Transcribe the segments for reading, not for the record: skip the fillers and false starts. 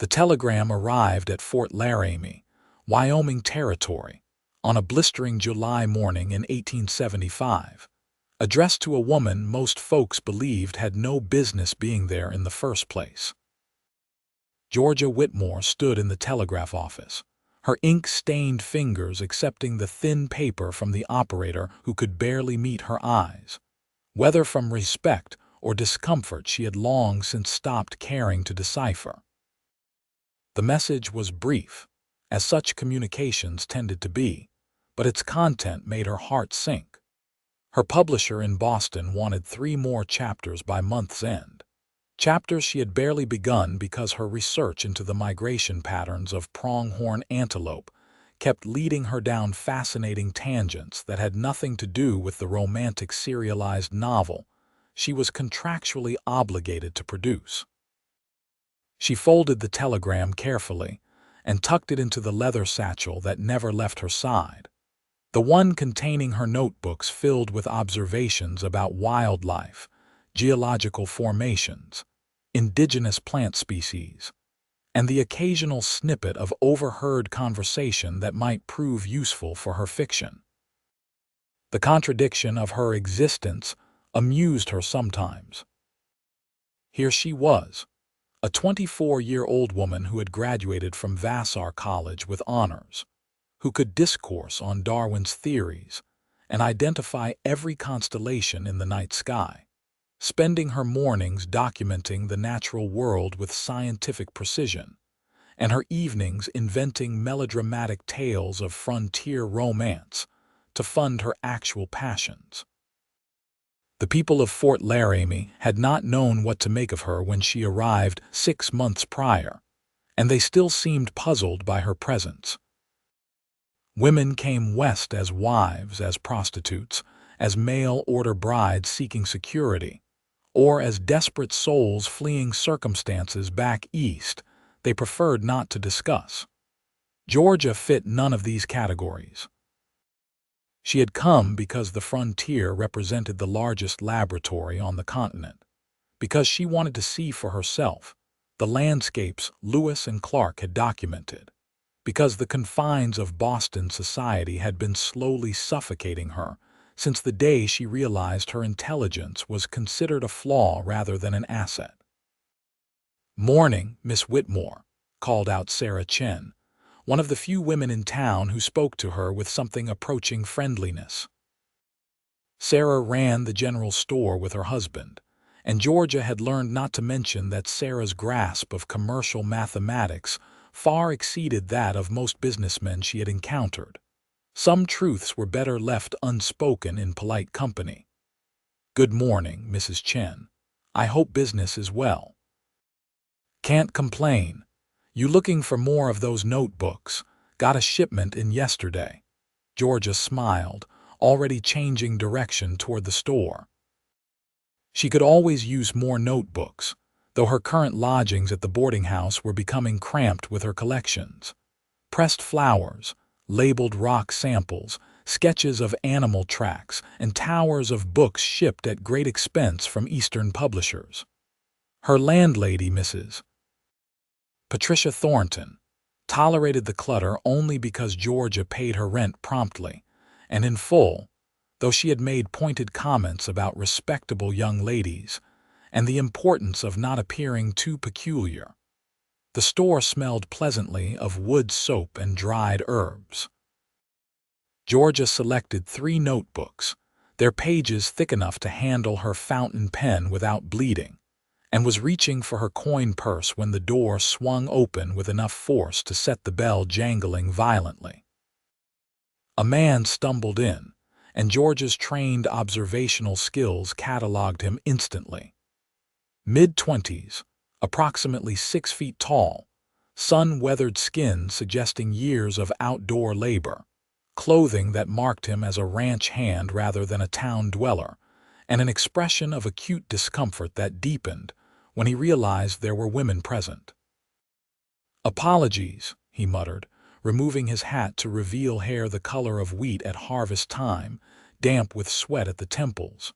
The telegram arrived at Fort Laramie, Wyoming Territory, on a blistering July morning in 1875, addressed to a woman most folks believed had no business being there in the first place. Georgia Whitmore stood in the telegraph office, her ink-stained fingers accepting the thin paper from the operator who could barely meet her eyes. Whether from respect or discomfort, she had long since stopped caring to decipher. The message was brief, as such communications tended to be, but its content made her heart sink. Her publisher in Boston wanted 3 more chapters by month's end. Chapters she had barely begun because her research into the migration patterns of pronghorn antelope kept leading her down fascinating tangents that had nothing to do with the romantic serialized novel she was contractually obligated to produce. She folded the telegram carefully and tucked it into the leather satchel that never left her side, the one containing her notebooks filled with observations about wildlife, geological formations, indigenous plant species, and the occasional snippet of overheard conversation that might prove useful for her fiction. The contradiction of her existence amused her sometimes. Here she was, a 24-year-old woman who had graduated from Vassar College with honors, who could discourse on Darwin's theories and identify every constellation in the night sky, spending her mornings documenting the natural world with scientific precision, and her evenings inventing melodramatic tales of frontier romance to fund her actual passions. The people of Fort Laramie had not known what to make of her when she arrived 6 months prior, and they still seemed puzzled by her presence. Women came west as wives, as prostitutes, as mail-order brides seeking security, or as desperate souls fleeing circumstances back east they preferred not to discuss. Georgia fit none of these categories. She had come because the frontier represented the largest laboratory on the continent, because she wanted to see for herself the landscapes Lewis and Clark had documented, because the confines of Boston society had been slowly suffocating her since the day she realized her intelligence was considered a flaw rather than an asset. "Morning, Miss Whitmore," called out Sarah Chen, one of the few women in town who spoke to her with something approaching friendliness. Sarah ran the general store with her husband, and Georgia had learned not to mention that Sarah's grasp of commercial mathematics far exceeded that of most businessmen she had encountered. Some truths were better left unspoken in polite company. "Good morning, Mrs. Chen. I hope business is well." "Can't complain. You looking for more of those notebooks? Got a shipment in yesterday." Georgia smiled, already changing direction toward the store. She could always use more notebooks, though her current lodgings at the boarding house were becoming cramped with her collections. Pressed flowers, labeled rock samples, sketches of animal tracks, and towers of books shipped at great expense from Eastern publishers. Her landlady, Mrs. Patricia Thornton, tolerated the clutter only because Georgia paid her rent promptly and in full, though she had made pointed comments about respectable young ladies and the importance of not appearing too peculiar. The store smelled pleasantly of wood soap and dried herbs. Georgia selected 3 notebooks, their pages thick enough to handle her fountain pen without bleeding, and was reaching for her coin purse when the door swung open with enough force to set the bell jangling violently. A man stumbled in, and Georgia's trained observational skills cataloged him instantly. Mid-20s, approximately 6 feet tall, sun-weathered skin suggesting years of outdoor labor, clothing that marked him as a ranch hand rather than a town dweller, and an expression of acute discomfort that deepened when he realized there were women present. "Apologies," he muttered, removing his hat to reveal hair the color of wheat at harvest time, damp with sweat at the temples.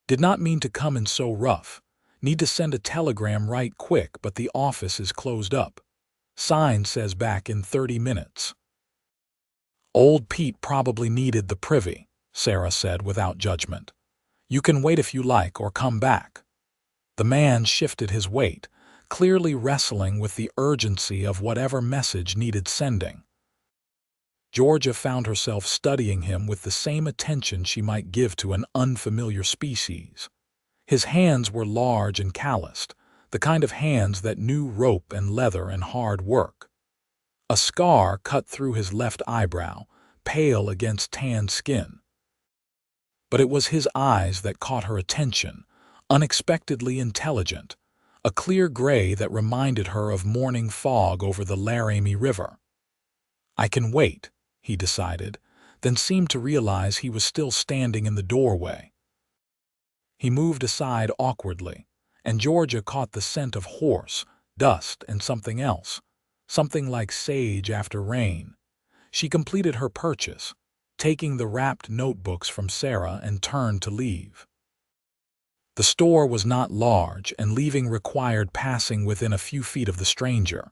"Did not mean to come in so rough. Need to send a telegram right quick, but the office is closed up." Sign says back in 30 minutes. Old Pete probably needed the privy, Sarah said without judgment. You can wait if you like or come back. The man shifted his weight, clearly wrestling with the urgency of whatever message needed sending. Georgia found herself studying him with the same attention she might give to an unfamiliar species. His hands were large and calloused, the kind of hands that knew rope and leather and hard work. A scar cut through his left eyebrow, pale against tanned skin. But it was his eyes that caught her attention, unexpectedly intelligent, a clear gray that reminded her of morning fog over the Laramie River. I can wait, he decided, then seemed to realize he was still standing in the doorway. He moved aside awkwardly, and Georgia caught the scent of horse, dust, and something else, something like sage after rain. She completed her purchase, taking the wrapped notebooks from Sarah, and turned to leave. The store was not large, and leaving required passing within a few feet of the stranger.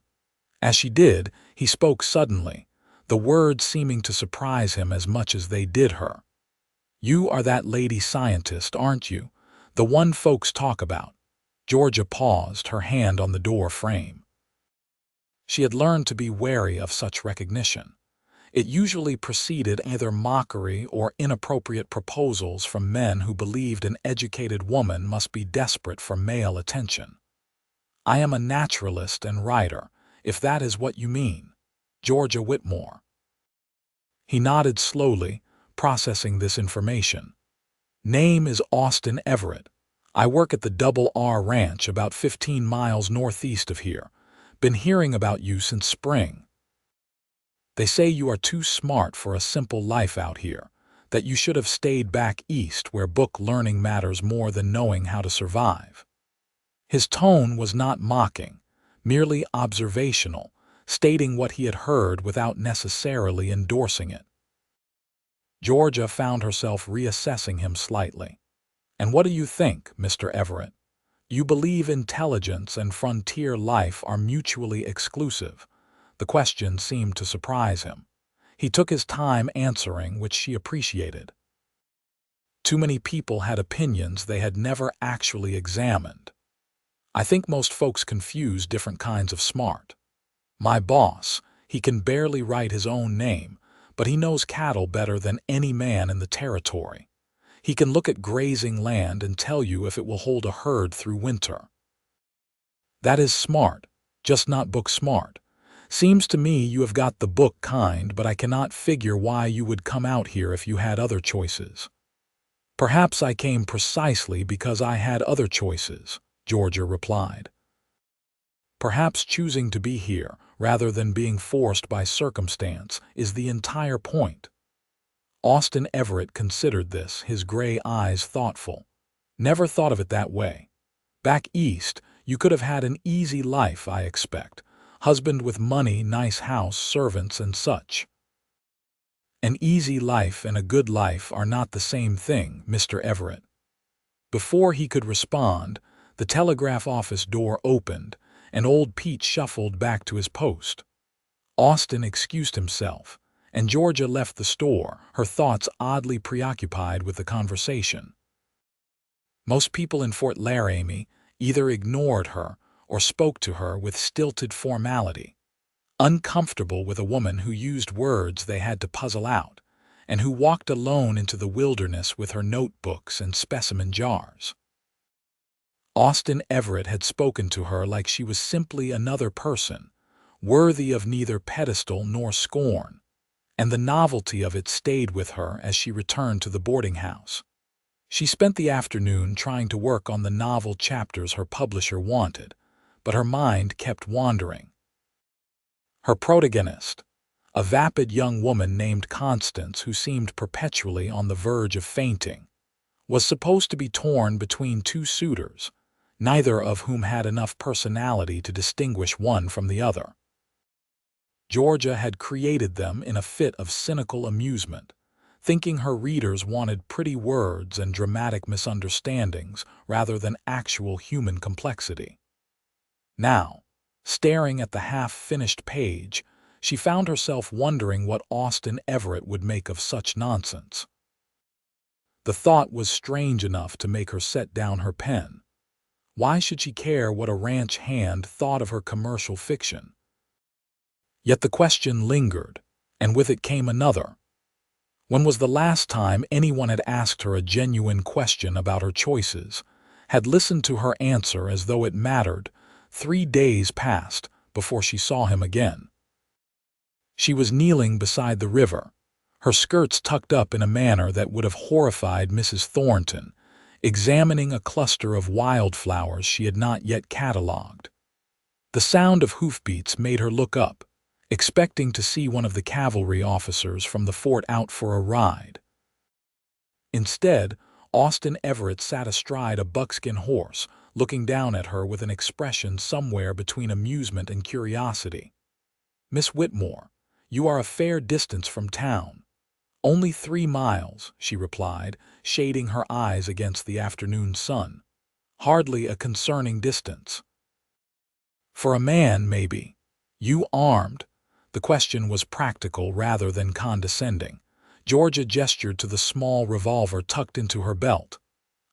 As she did, he spoke suddenly, the words seeming to surprise him as much as they did her. You are that lady scientist, aren't you? The one folks talk about. Georgia paused, her hand on the door frame. She had learned to be wary of such recognition. It usually preceded either mockery or inappropriate proposals from men who believed an educated woman must be desperate for male attention. I am a naturalist and writer, if that is what you mean. Georgia Whitmore. He nodded slowly, processing this information. Name is Austin Everett. I work at the Double R Ranch about 15 miles northeast of here. Been hearing about you since spring. They say you are too smart for a simple life out here, that you should have stayed back east where book learning matters more than knowing how to survive. His tone was not mocking, merely observational, stating what he had heard without necessarily endorsing it. Georgia found herself reassessing him slightly. And what do you think, Mr. Everett? You believe intelligence and frontier life are mutually exclusive. The question seemed to surprise him. He took his time answering, which she appreciated. Too many people had opinions they had never actually examined. I think most folks confuse different kinds of smart. My boss, he can barely write his own name, but he knows cattle better than any man in the territory. He can look at grazing land and tell you if it will hold a herd through winter. That is smart, just not book smart. Seems to me you have got the book kind, but I cannot figure why you would come out here if you had other choices. Perhaps I came precisely because I had other choices, Georgia replied. Perhaps choosing to be here, rather than being forced by circumstance, is the entire point. Austin Everett considered this, his gray eyes thoughtful. Never thought of it that way. Back east, you could have had an easy life, I expect. Husband with money, nice house, servants, and such. An easy life and a good life are not the same thing, Mr. Everett. Before he could respond, the telegraph office door opened, and old Pete shuffled back to his post. Austin excused himself, and Georgia left the store, her thoughts oddly preoccupied with the conversation. Most people in Fort Laramie either ignored her or spoke to her with stilted formality, uncomfortable with a woman who used words they had to puzzle out, and who walked alone into the wilderness with her notebooks and specimen jars. Austin Everett had spoken to her like she was simply another person, worthy of neither pedestal nor scorn, and the novelty of it stayed with her as she returned to the boarding house. She spent the afternoon trying to work on the novel chapters her publisher wanted, but her mind kept wandering. Her protagonist, a vapid young woman named Constance who seemed perpetually on the verge of fainting, was supposed to be torn between two suitors, neither of whom had enough personality to distinguish one from the other. Georgia had created them in a fit of cynical amusement, thinking her readers wanted pretty words and dramatic misunderstandings rather than actual human complexity. Now, Staring at the half-finished page, she found herself wondering what Austin Everett would make of such nonsense. The thought was strange enough to make her set down her pen. Why should she care what a ranch hand thought of her commercial fiction? Yet the question lingered, and with it came another. When was the last time anyone had asked her a genuine question about her choices, had listened to her answer as though it mattered? 3 days passed before she saw him again. She was kneeling beside the river, her skirts tucked up in a manner that would have horrified Mrs. Thornton, examining a cluster of wildflowers she had not yet catalogued. The sound of hoofbeats made her look up, expecting to see one of the cavalry officers from the fort out for a ride. Instead, Austin Everett sat astride a buckskin horse, looking down at her with an expression somewhere between amusement and curiosity. "Miss Whitmore, you are a fair distance from town." "Only 3 miles," she replied, shading her eyes against the afternoon sun. "Hardly a concerning distance." "For a man, maybe. You armed?" The question was practical rather than condescending. Georgia gestured to the small revolver tucked into her belt.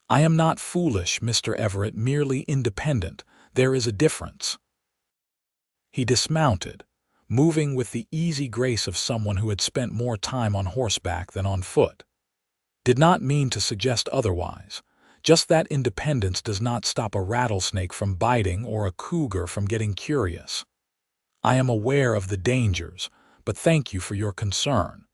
"I am not foolish, Mr. Everett, merely independent. There is a difference." He dismounted, moving with the easy grace of someone who had spent more time on horseback than on foot. Did not mean to suggest otherwise, just that independence does not stop a rattlesnake from biting or a cougar from getting curious. "I am aware of the dangers, but thank you for your concern."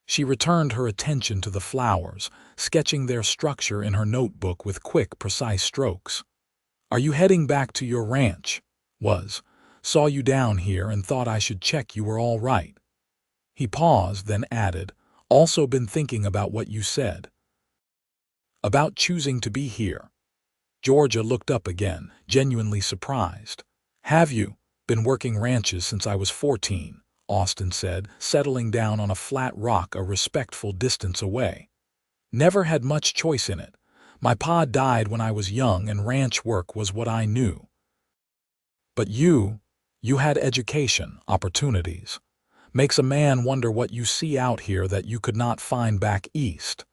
She returned her attention to the flowers, sketching their structure in her notebook with quick, precise strokes. "Are you heading back to your ranch?" "Saw you down here and thought I should check you were all right." He paused, then added, "Also been thinking about what you said." "About choosing to be here?" Georgia looked up again, genuinely surprised. "Have you been working ranches since I was 14?" Austin said, settling down on a flat rock a respectful distance away. "Never had much choice in it. My pa died when I was young and ranch work was what I knew." "But you had education, opportunities. Makes a man wonder what you see out here that you could not find back east."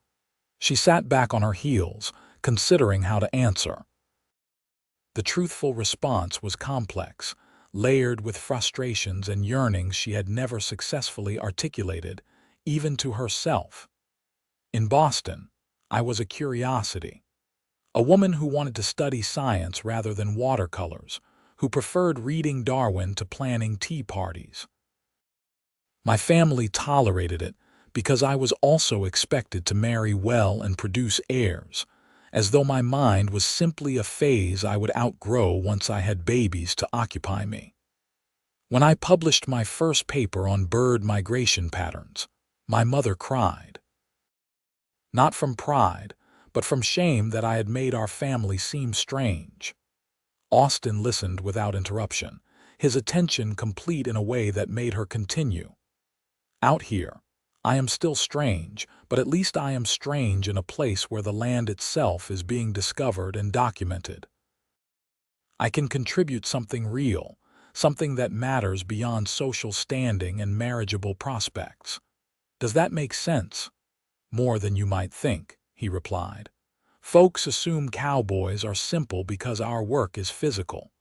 She sat back on her heels, considering how to answer. The truthful response was complex, layered with frustrations and yearnings she had never successfully articulated, even to herself. "In Boston, I was a curiosity. A woman who wanted to study science rather than watercolors, who preferred reading Darwin to planning tea parties. My family tolerated it because I was also expected to marry well and produce heirs, as though my mind was simply a phase I would outgrow once I had babies to occupy me. When I published my first paper on bird migration patterns, my mother cried. Not from pride, but from shame that I had made our family seem strange." Austin listened without interruption, his attention complete in a way that made her continue. "Out here, I am still strange, but at least I am strange in a place where the land itself is being discovered and documented. I can contribute something real, something that matters beyond social standing and marriageable prospects. Does that make sense?" "More than you might think," he replied. "Folks assume cowboys are simple because our work is physical.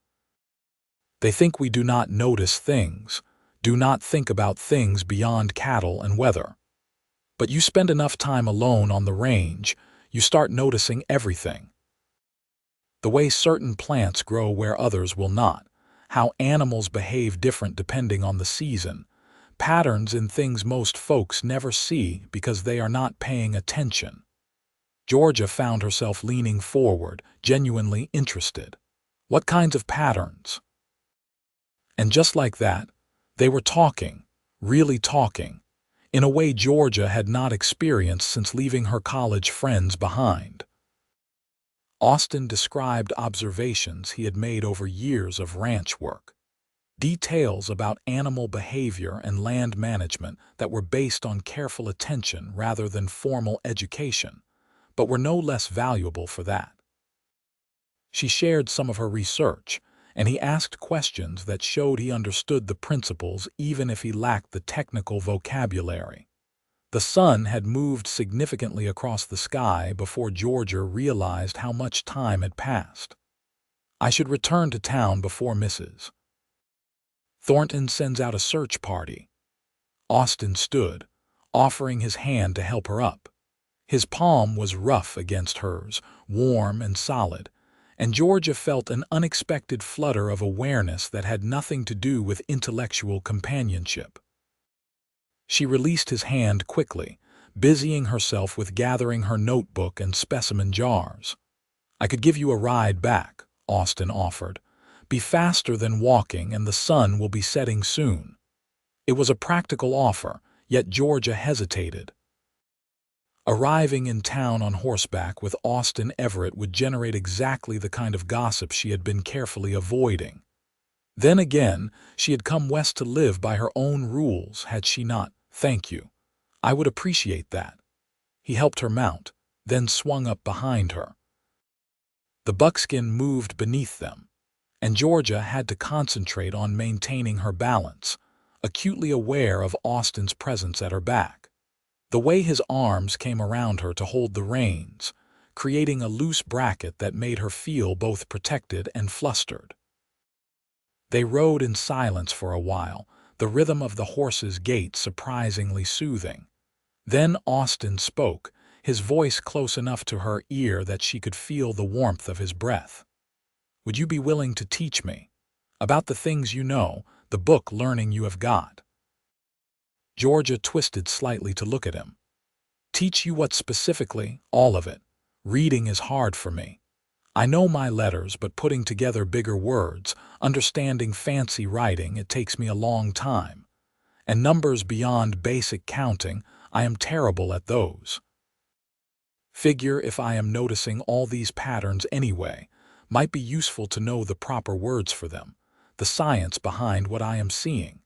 They think we do not notice things, do not think about things beyond cattle and weather. But you spend enough time alone on the range, you start noticing everything. The way certain plants grow where others will not, how animals behave different depending on the season, patterns in things most folks never see because they are not paying attention." Georgia found herself leaning forward, genuinely interested. "What kinds of patterns?" And just like that, they were talking, really talking, in a way Georgia had not experienced since leaving her college friends behind. Austin described observations he had made over years of ranch work, details about animal behavior and land management that were based on careful attention rather than formal education, but were no less valuable for that. She shared some of her research, and he asked questions that showed he understood the principles even if he lacked the technical vocabulary. The sun had moved significantly across the sky before Georgia realized how much time had passed. I should return to town before Mrs. Thornton sends out a search party. Austin stood, offering his hand to help her up. His palm was rough against hers, warm and solid, and Georgia felt an unexpected flutter of awareness that had nothing to do with intellectual companionship. She released his hand quickly, busying herself with gathering her notebook and specimen jars. "I could give you a ride back," Austin offered. "Be faster than walking and the sun will be setting soon." It was a practical offer, yet Georgia hesitated. Arriving in town on horseback with Austin Everett would generate exactly the kind of gossip she had been carefully avoiding. Then again, she had come west to live by her own rules, had she not? "Thank you. I would appreciate that." He helped her mount, then swung up behind her. The buckskin moved beneath them, and Georgia had to concentrate on maintaining her balance, acutely aware of Austin's presence at her back. The way his arms came around her to hold the reins, creating a loose bracket that made her feel both protected and flustered. They rode in silence for a while, the rhythm of the horse's gait surprisingly soothing. Then Austin spoke, his voice close enough to her ear that she could feel the warmth of his breath. "Would you be willing to teach me about the things you know, the book learning you have got?" Georgia twisted slightly to look at him. "Teach you what specifically?" "All of it. Reading is hard for me. I know my letters, but putting together bigger words, understanding fancy writing, it takes me a long time. And numbers beyond basic counting, I am terrible at those. Figure if I am noticing all these patterns anyway, might be useful to know the proper words for them, the science behind what I am seeing."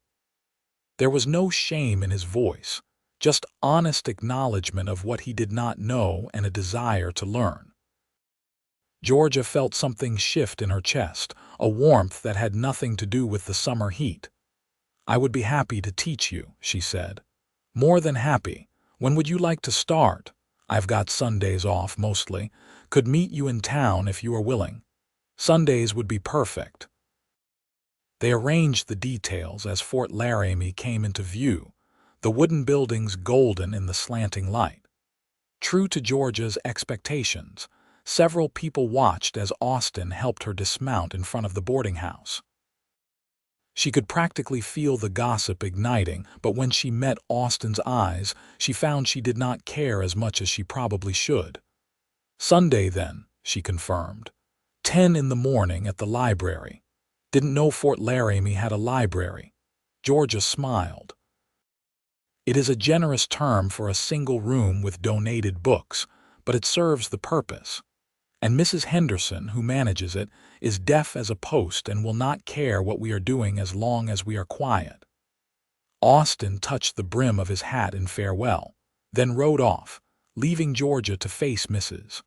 There was no shame in his voice, just honest acknowledgement of what he did not know and a desire to learn. Georgia felt something shift in her chest, a warmth that had nothing to do with the summer heat. "I would be happy to teach you," she said. "More than happy. When would you like to start? I've got Sundays off mostly. Could meet you in town if you are willing. Sundays would be perfect." They arranged the details as Fort Laramie came into view, the wooden buildings golden in the slanting light. True to Georgia's expectations, several people watched as Austin helped her dismount in front of the boarding house. She could practically feel the gossip igniting, but when she met Austin's eyes, she found she did not care as much as she probably should. "Sunday, then," she confirmed. 10 in the morning at the library. Didn't know Fort Laramie had a library. Georgia smiled. "It is a generous term for a single room with donated books, but it serves the purpose. And Mrs. Henderson, who manages it, is deaf as a post and will not care what we are doing as long as we are quiet." Austin touched the brim of his hat in farewell, then rode off, leaving Georgia to face Mrs.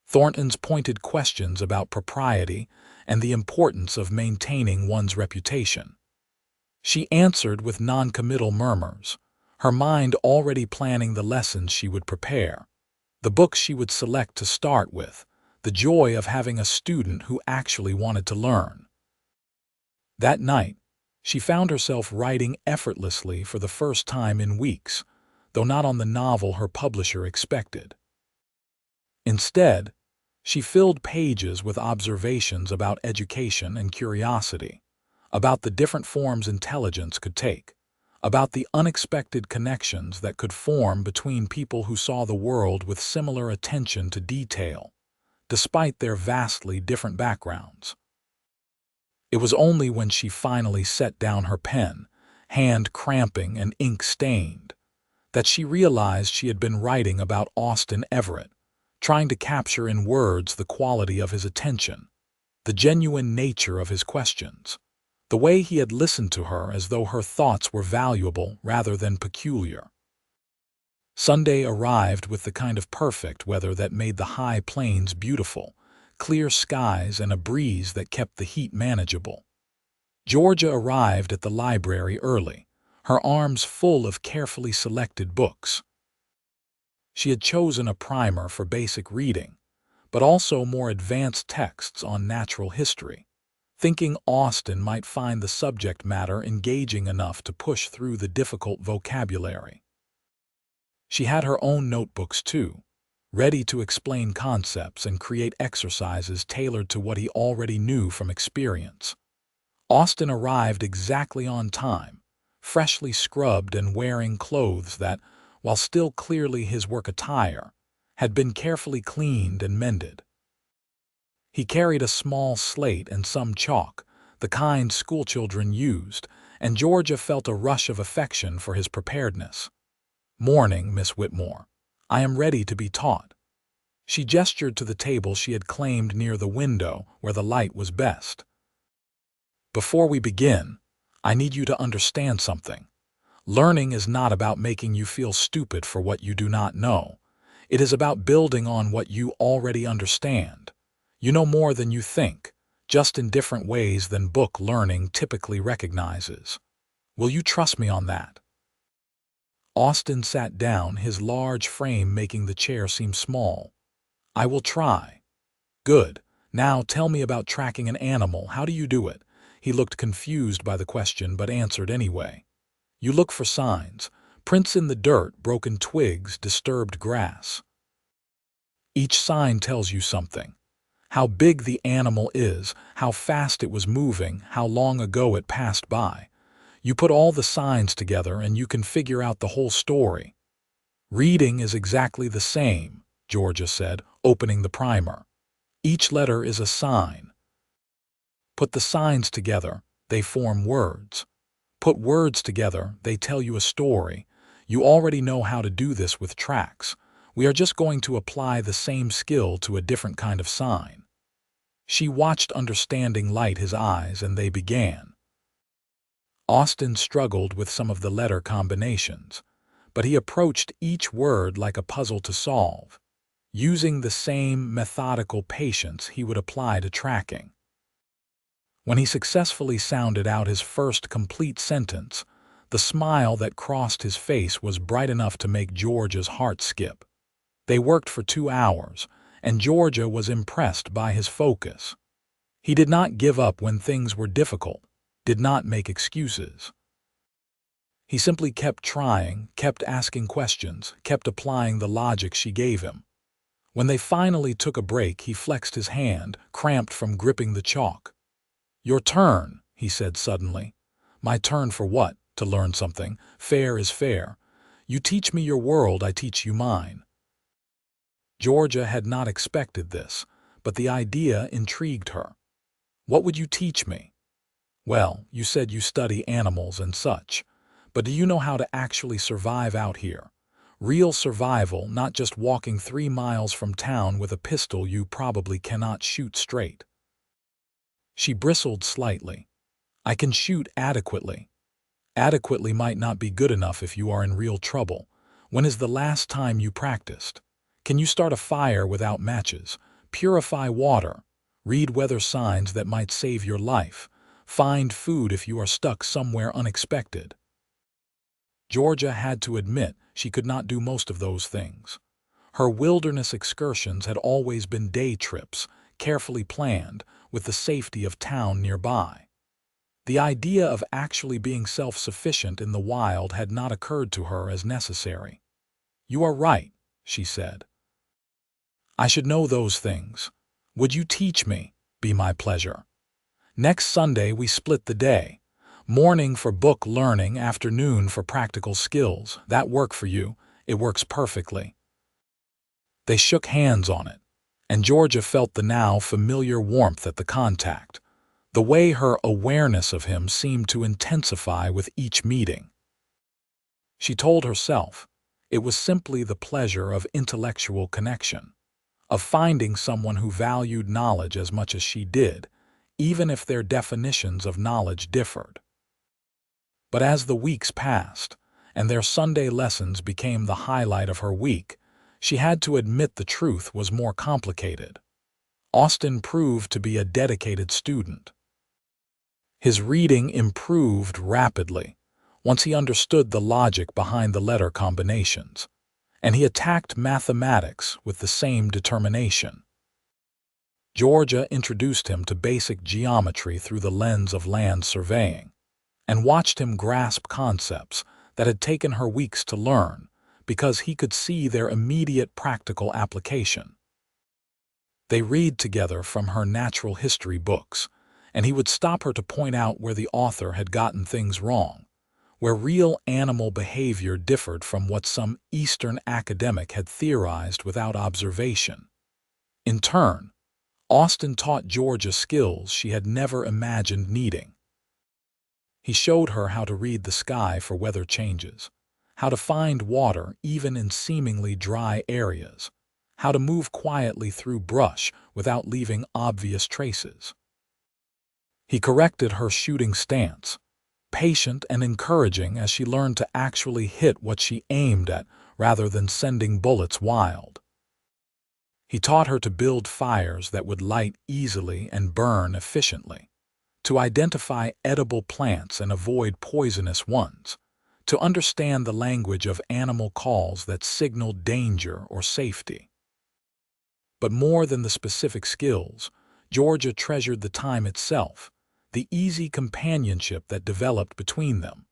Thornton's pointed questions about propriety and the importance of maintaining one's reputation. She answered with non-committal murmurs, her mind already planning the lessons she would prepare, the books she would select to start with, the joy of having a student who actually wanted to learn. That night, she found herself writing effortlessly for the first time in weeks, though not on the novel her publisher expected. Instead, she filled pages with observations about education and curiosity, about the different forms intelligence could take, about the unexpected connections that could form between people who saw the world with similar attention to detail, despite their vastly different backgrounds. It was only when she finally set down her pen, hand cramping and ink stained, that she realized she had been writing about Austin Everett, trying to capture in words the quality of his attention, the genuine nature of his questions, the way he had listened to her as though her thoughts were valuable rather than peculiar. Sunday arrived with the kind of perfect weather that made the high plains beautiful, clear skies, and a breeze that kept the heat manageable. Georgia arrived at the library early, her arms full of carefully selected books. She had chosen a primer for basic reading, but also more advanced texts on natural history, thinking Austin might find the subject matter engaging enough to push through the difficult vocabulary. She had her own notebooks too, ready to explain concepts and create exercises tailored to what he already knew from experience. Austin arrived exactly on time, freshly scrubbed and wearing clothes that, while still clearly his work attire, had been carefully cleaned and mended. He carried a small slate and some chalk, the kind schoolchildren used, and Georgia felt a rush of affection for his preparedness. "Morning, Miss Whitmore. I am ready to be taught." She gestured to the table she had claimed near the window where the light was best. "Before we begin, I need you to understand something. Learning is not about making you feel stupid for what you do not know. It is about building on what you already understand. You know more than you think, just in different ways than book learning typically recognizes. Will you trust me on that?" Austin sat down, his large frame making the chair seem small. "I will try." "Good. Now tell me about tracking an animal. How do you do it?" He looked confused by the question but answered anyway. "You look for signs, prints in the dirt, broken twigs, disturbed grass. Each sign tells you something. How big the animal is, how fast it was moving, how long ago it passed by. You put all the signs together and you can figure out the whole story." "Reading is exactly the same," Georgia said, opening the primer. "Each letter is a sign. Put the signs together, they form words. Put words together, they tell you a story. You already know how to do this with tracks. We are just going to apply the same skill to a different kind of sign." She watched understanding light his eyes, and they began. Austin struggled with some of the letter combinations, but he approached each word like a puzzle to solve, using the same methodical patience he would apply to tracking. When he successfully sounded out his first complete sentence, the smile that crossed his face was bright enough to make Georgia's heart skip. They worked for 2 hours, and Georgia was impressed by his focus. He did not give up when things were difficult, did not make excuses. He simply kept trying, kept asking questions, kept applying the logic she gave him. When they finally took a break, he flexed his hand, cramped from gripping the chalk. "Your turn," he said suddenly. "My turn for what? To learn something. Fair is fair. You teach me your world, I teach you mine." Georgia had not expected this, but the idea intrigued her. "What would you teach me?" "Well, you said you study animals and such, but do you know how to actually survive out here? Real survival, not just walking 3 miles from town with a pistol you probably cannot shoot straight." She bristled slightly. "I can shoot adequately." "Adequately might not be good enough if you are in real trouble. When is the last time you practiced? Can you start a fire without matches? Purify water? Read weather signs that might save your life? Find food if you are stuck somewhere unexpected?" Georgia had to admit she could not do most of those things. Her wilderness excursions had always been day trips, carefully planned, with the safety of town nearby. The idea of actually being self-sufficient in the wild had not occurred to her as necessary. "You are right," she said. "I should know those things. Would you teach me? Be my pleasure." Next Sunday we split the day. Morning for book learning, afternoon for practical skills. That work for you? It works perfectly. They shook hands on it, and Georgia felt the now familiar warmth at the contact, the way her awareness of him seemed to intensify with each meeting. She told herself it was simply the pleasure of intellectual connection, of finding someone who valued knowledge as much as she did, even if their definitions of knowledge differed. But as the weeks passed, and their Sunday lessons became the highlight of her week, she had to admit the truth was more complicated. Austin proved to be a dedicated student. His reading improved rapidly once he understood the logic behind the letter combinations, and he attacked mathematics with the same determination. Georgia introduced him to basic geometry through the lens of land surveying, and watched him grasp concepts that had taken her weeks to learn because he could see their immediate practical application. They read together from her natural history books, and he would stop her to point out where the author had gotten things wrong, where real animal behavior differed from what some Eastern academic had theorized without observation. In turn, Austin taught Georgia skills she had never imagined needing. He showed her how to read the sky for weather changes, how to find water even in seemingly dry areas, how to move quietly through brush without leaving obvious traces. He corrected her shooting stance, patient and encouraging as she learned to actually hit what she aimed at rather than sending bullets wild. He taught her to build fires that would light easily and burn efficiently, to identify edible plants and avoid poisonous ones, to understand the language of animal calls that signaled danger or safety. But more than the specific skills, Georgia treasured the time itself, the easy companionship that developed between them.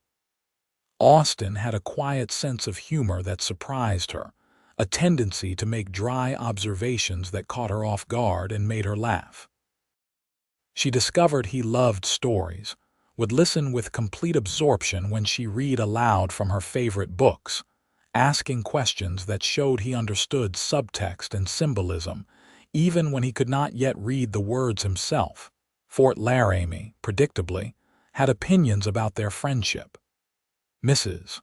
Austin had a quiet sense of humor that surprised her, a tendency to make dry observations that caught her off guard and made her laugh. She discovered he loved stories, would listen with complete absorption when she read aloud from her favorite books, asking questions that showed he understood subtext and symbolism, even when he could not yet read the words himself. Fort Laramie, predictably, had opinions about their friendship. Mrs.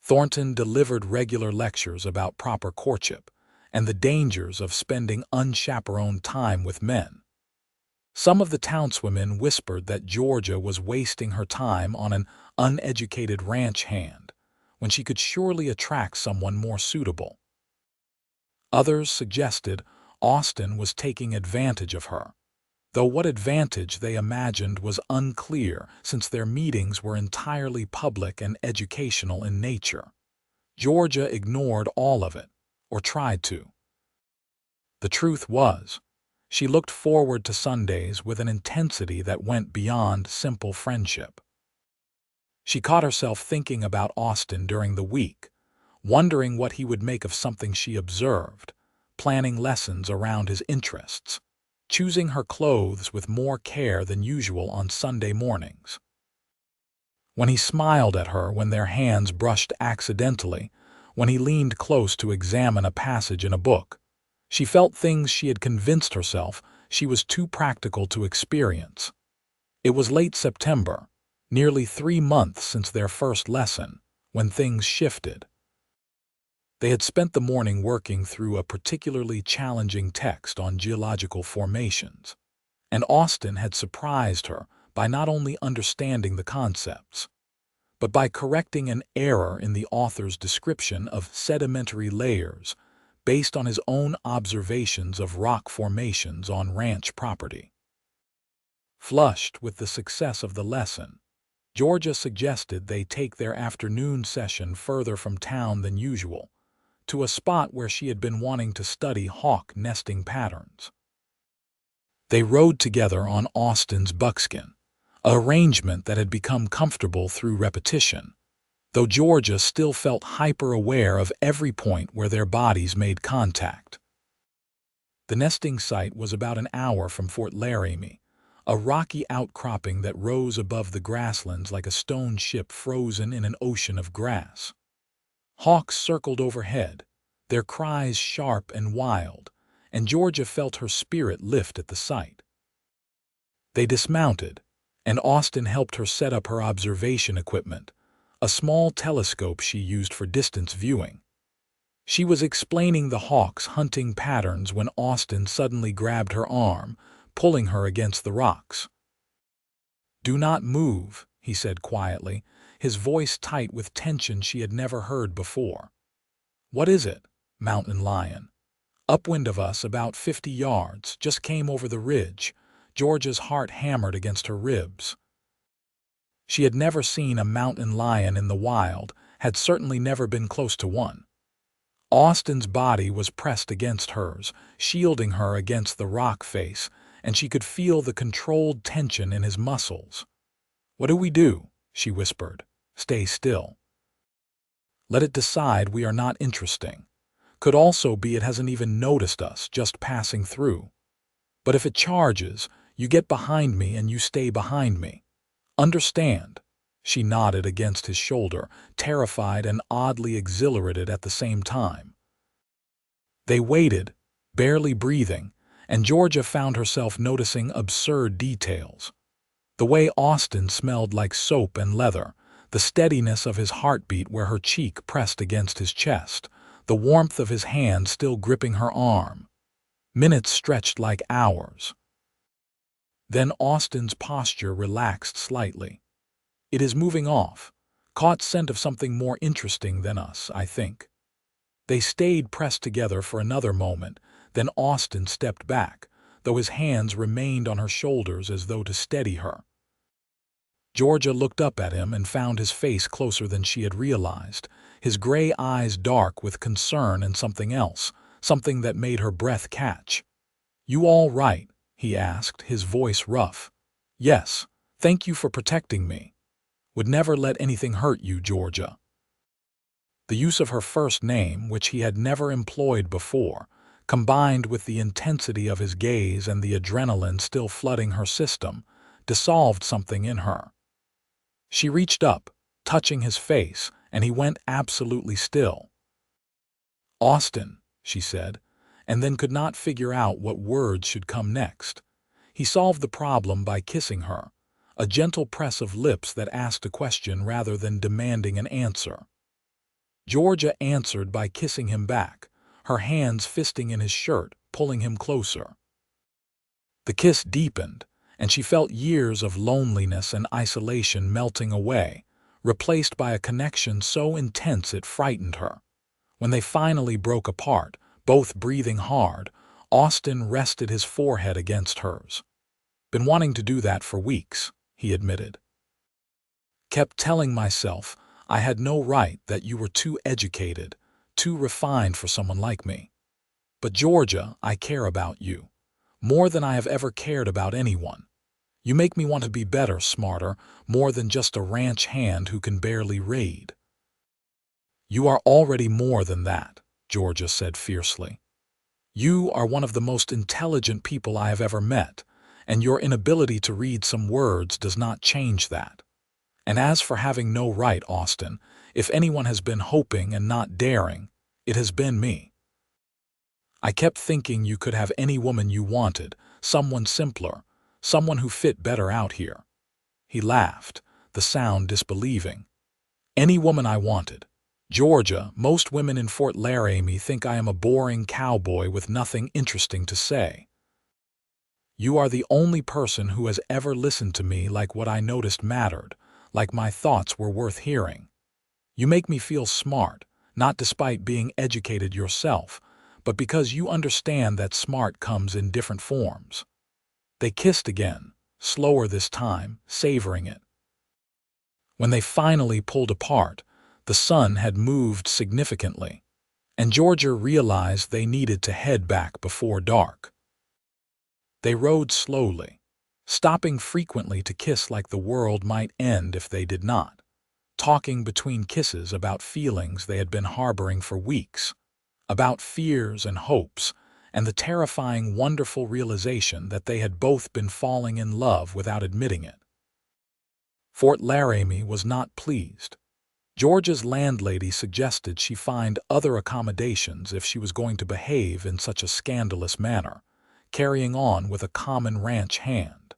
Thornton delivered regular lectures about proper courtship and the dangers of spending unchaperoned time with men. Some of the townswomen whispered that Georgia was wasting her time on an uneducated ranch hand, when she could surely attract someone more suitable. Others suggested Austin was taking advantage of her, though what advantage they imagined was unclear since their meetings were entirely public and educational in nature. Georgia ignored all of it, or tried to. The truth was, she looked forward to Sundays with an intensity that went beyond simple friendship. She caught herself thinking about Austin during the week, wondering what he would make of something she observed, planning lessons around his interests, choosing her clothes with more care than usual on Sunday mornings. When he smiled at her when their hands brushed accidentally, when he leaned close to examine a passage in a book, she felt things she had convinced herself she was too practical to experience. It was late September, nearly 3 months since their first lesson, when things shifted. They had spent the morning working through a particularly challenging text on geological formations, and Austin had surprised her by not only understanding the concepts, but by correcting an error in the author's description of sedimentary layers based on his own observations of rock formations on ranch property. Flushed with the success of the lesson, Georgia suggested they take their afternoon session further from town than usual, to a spot where she had been wanting to study hawk nesting patterns. They rode together on Austin's buckskin, an arrangement that had become comfortable through repetition, though Georgia still felt hyper-aware of every point where their bodies made contact. The nesting site was about an hour from Fort Laramie, a rocky outcropping that rose above the grasslands like a stone ship frozen in an ocean of grass. Hawks circled overhead, their cries sharp and wild, and Georgia felt her spirit lift at the sight. They dismounted, and Austin helped her set up her observation equipment, a small telescope she used for distance viewing. She was explaining the hawk's hunting patterns when Austin suddenly grabbed her arm, pulling her against the rocks. "Do not move," he said quietly, his voice tight with tension she had never heard before. "What is it, mountain lion?" Upwind of us about 50 yards, just came over the ridge. Georgia's heart hammered against her ribs. She had never seen a mountain lion in the wild, had certainly never been close to one. Austin's body was pressed against hers, shielding her against the rock face, and she could feel the controlled tension in his muscles. "What do we do?" she whispered. "Stay still. Let it decide we are not interesting. Could also be it hasn't even noticed us, just passing through. But if it charges, you get behind me and you stay behind me. Understand?" She nodded against his shoulder, terrified and oddly exhilarated at the same time. They waited, barely breathing, and Georgia found herself noticing absurd details. The way Austin smelled like soap and leather, the steadiness of his heartbeat where her cheek pressed against his chest, the warmth of his hand still gripping her arm. Minutes stretched like hours. Then Austin's posture relaxed slightly. "It is moving off. Caught scent of something more interesting than us, I think." They stayed pressed together for another moment, then Austin stepped back, though his hands remained on her shoulders as though to steady her. Georgia looked up at him and found his face closer than she had realized, his gray eyes dark with concern and something else, something that made her breath catch. "You all right?" he asked, his voice rough. "Yes, thank you for protecting me. Would never let anything hurt you, Georgia." The use of her first name, which he had never employed before, combined with the intensity of his gaze and the adrenaline still flooding her system, dissolved something in her. She reached up, touching his face, and he went absolutely still. "Austin," she said, and then could not figure out what words should come next. He solved the problem by kissing her, a gentle press of lips that asked a question rather than demanding an answer. Georgia answered by kissing him back, her hands fisting in his shirt, pulling him closer. The kiss deepened, and she felt years of loneliness and isolation melting away, replaced by a connection so intense it frightened her. When they finally broke apart, both breathing hard, Austin rested his forehead against hers. "Been wanting to do that for weeks," he admitted. "Kept telling myself I had no right, that you were too educated, too refined for someone like me. But Georgia, I care about you, more than I have ever cared about anyone. You make me want to be better, smarter, more than just a ranch hand who can barely raid." "You are already more than that," Georgia said fiercely. "You are one of the most intelligent people I have ever met, and your inability to read some words does not change that. And as for having no right, Austin, if anyone has been hoping and not daring, it has been me. I kept thinking you could have any woman you wanted, someone simpler, someone who fit better out here." He laughed, the sound disbelieving. "Any woman I wanted. Georgia, most women in Fort Laramie think I am a boring cowboy with nothing interesting to say. You are the only person who has ever listened to me like what I noticed mattered, like my thoughts were worth hearing. You make me feel smart, not despite being educated yourself, but because you understand that smart comes in different forms." They kissed again, slower this time, savoring it. When they finally pulled apart, the sun had moved significantly, and Georgia realized they needed to head back before dark. They rode slowly, stopping frequently to kiss like the world might end if they did not, talking between kisses about feelings they had been harboring for weeks, about fears and hopes, and the terrifying, wonderful realization that they had both been falling in love without admitting it. Fort Laramie was not pleased. Georgia's landlady suggested she find other accommodations if she was going to behave in such a scandalous manner, carrying on with a common ranch hand.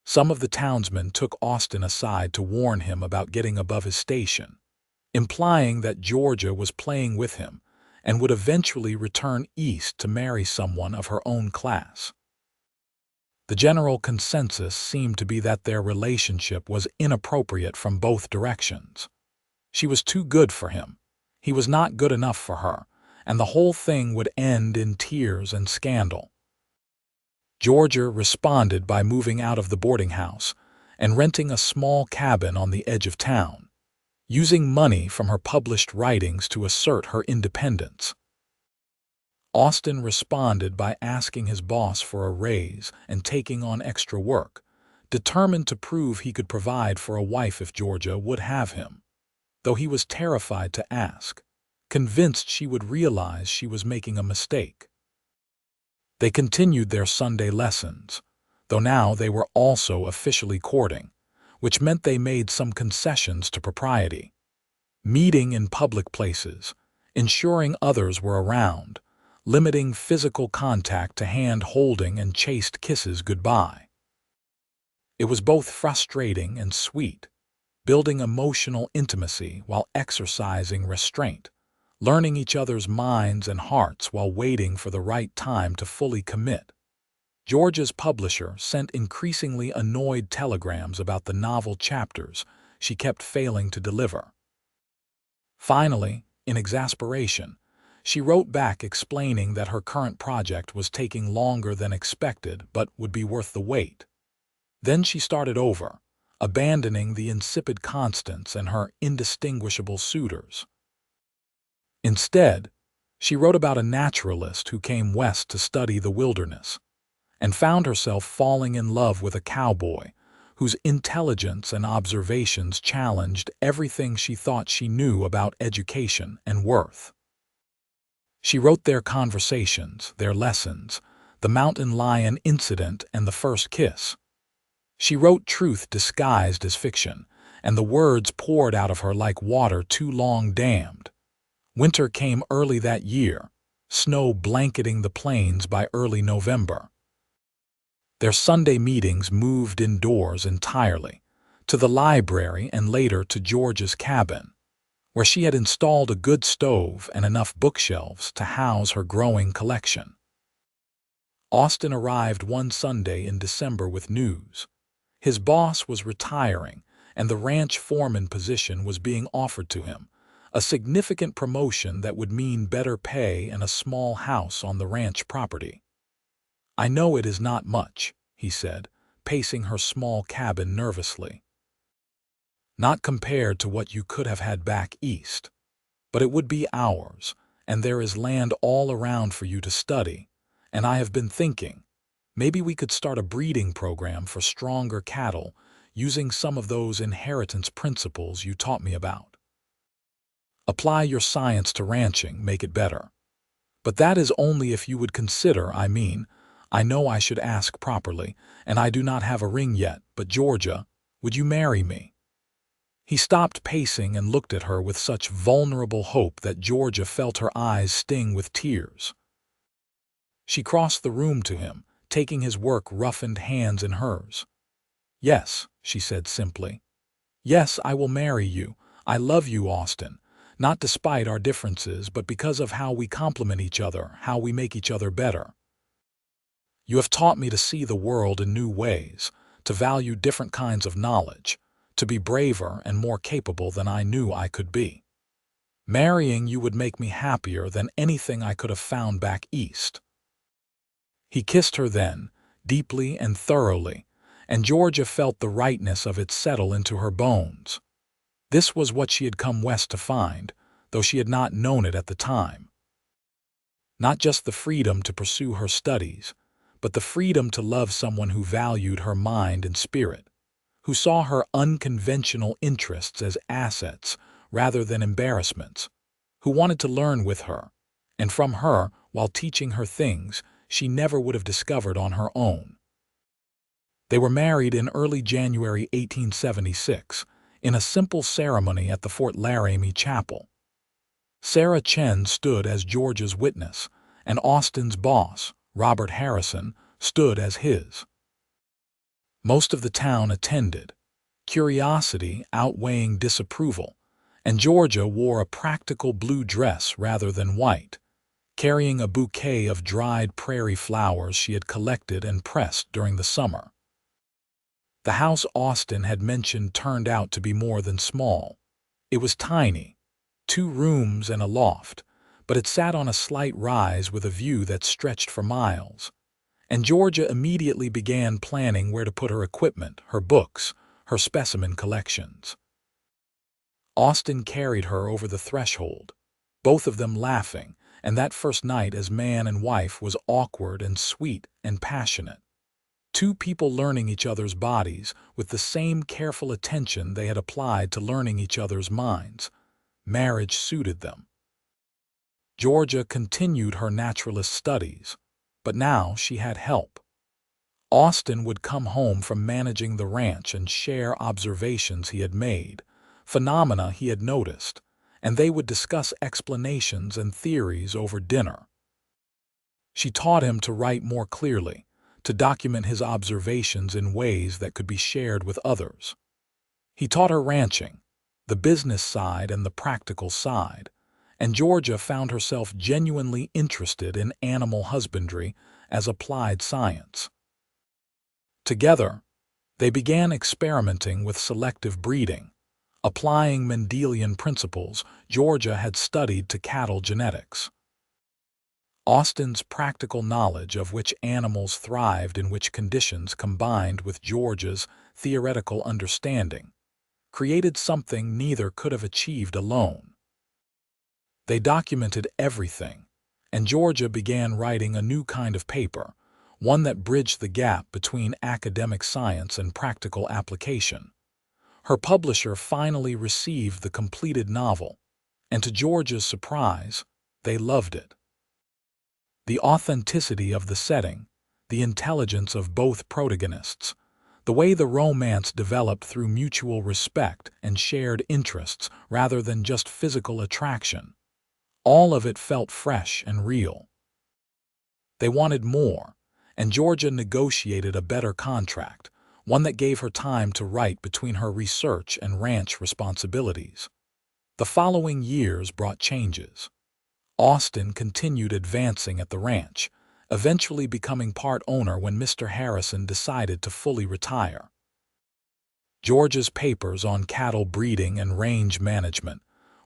Some of the townsmen took Austin aside to warn him about getting above his station, implying that Georgia was playing with him and would eventually return east to marry someone of her own class. The general consensus seemed to be that their relationship was inappropriate from both directions. She was too good for him. He was not good enough for her, and the whole thing would end in tears and scandal. Georgia responded by moving out of the boarding house and renting a small cabin on the edge of town, using money from her published writings to assert her independence. Austin responded by asking his boss for a raise and taking on extra work, determined to prove he could provide for a wife if Georgia would have him, though he was terrified to ask, convinced she would realize she was making a mistake. They continued their Sunday lessons, though now they were also officially courting, which meant they made some concessions to propriety. Meeting in public places, ensuring others were around, limiting physical contact to hand-holding and chaste kisses goodbye. It was both frustrating and sweet, building emotional intimacy while exercising restraint, learning each other's minds and hearts while waiting for the right time to fully commit. Georgia's publisher sent increasingly annoyed telegrams about the novel chapters she kept failing to deliver. Finally, in exasperation, she wrote back explaining that her current project was taking longer than expected but would be worth the wait. Then she started over, abandoning the insipid constants and her indistinguishable suitors. Instead, she wrote about a naturalist who came west to study the wilderness, and found herself falling in love with a cowboy whose intelligence and observations challenged everything she thought she knew about education and worth. She wrote their conversations, their lessons, the mountain lion incident and the first kiss. She wrote truth disguised as fiction, and the words poured out of her like water too long dammed. Winter came early that year, snow blanketing the plains by early November. Their Sunday meetings moved indoors entirely, to the library and later to Georgia's cabin, where she had installed a good stove and enough bookshelves to house her growing collection. Austin arrived one Sunday in December with news. His boss was retiring, and the ranch foreman position was being offered to him, a significant promotion that would mean better pay and a small house on the ranch property. "I know it is not much," he said, pacing her small cabin nervously. "Not compared to what you could have had back east. But it would be ours, and there is land all around for you to study, and I have been thinking, maybe we could start a breeding program for stronger cattle using some of those inheritance principles you taught me about. Apply your science to ranching, make it better. But that is only if you would consider, I know I should ask properly, and I do not have a ring yet, but Georgia, would you marry me?" He stopped pacing and looked at her with such vulnerable hope that Georgia felt her eyes sting with tears. She crossed the room to him, taking his work-roughened hands in hers. "Yes," she said simply. "Yes, I will marry you. I love you, Austin, not despite our differences, but because of how we complement each other, how we make each other better. You have taught me to see the world in new ways, to value different kinds of knowledge, to be braver and more capable than I knew I could be. Marrying you would make me happier than anything I could have found back east." He kissed her then, deeply and thoroughly, and Georgia felt the rightness of it settle into her bones. This was what she had come west to find, though she had not known it at the time. Not just the freedom to pursue her studies, but the freedom to love someone who valued her mind and spirit, who saw her unconventional interests as assets rather than embarrassments, who wanted to learn with her, and from her while teaching her things she never would have discovered on her own. They were married in early January 1876, in a simple ceremony at the Fort Laramie chapel. Sarah Chen stood as Georgia's witness, and Austin's boss, Robert Harrison, stood as his. Most of the town attended, curiosity outweighing disapproval, and Georgia wore a practical blue dress rather than white, carrying a bouquet of dried prairie flowers she had collected and pressed during the summer. The house Austin had mentioned turned out to be more than small. It was tiny, 2 rooms and a loft, but it sat on a slight rise with a view that stretched for miles. And Georgia immediately began planning where to put her equipment, her books, her specimen collections. Austin carried her over the threshold, both of them laughing, and that first night as man and wife was awkward and sweet and passionate. Two people learning each other's bodies with the same careful attention they had applied to learning each other's minds. Marriage suited them. Georgia continued her naturalist studies, but now she had help. Austin would come home from managing the ranch and share observations he had made, phenomena he had noticed, and they would discuss explanations and theories over dinner. She taught him to write more clearly, to document his observations in ways that could be shared with others. He taught her ranching, the business side and the practical side, and Georgia found herself genuinely interested in animal husbandry as applied science. Together, they began experimenting with selective breeding, applying Mendelian principles Georgia had studied to cattle genetics. Austin's practical knowledge of which animals thrived in which conditions combined with Georgia's theoretical understanding created something neither could have achieved alone. They documented everything, and Georgia began writing a new kind of paper, one that bridged the gap between academic science and practical application. Her publisher finally received the completed novel, and to Georgia's surprise, they loved it. The authenticity of the setting, the intelligence of both protagonists, the way the romance developed through mutual respect and shared interests rather than just physical attraction, all of it felt fresh and real. They wanted more, and Georgia negotiated a better contract, one that gave her time to write between her research and ranch responsibilities. The following years brought changes. Austin continued advancing at the ranch, eventually becoming part owner when Mr. Harrison decided to fully retire. Georgia's papers on cattle breeding and range management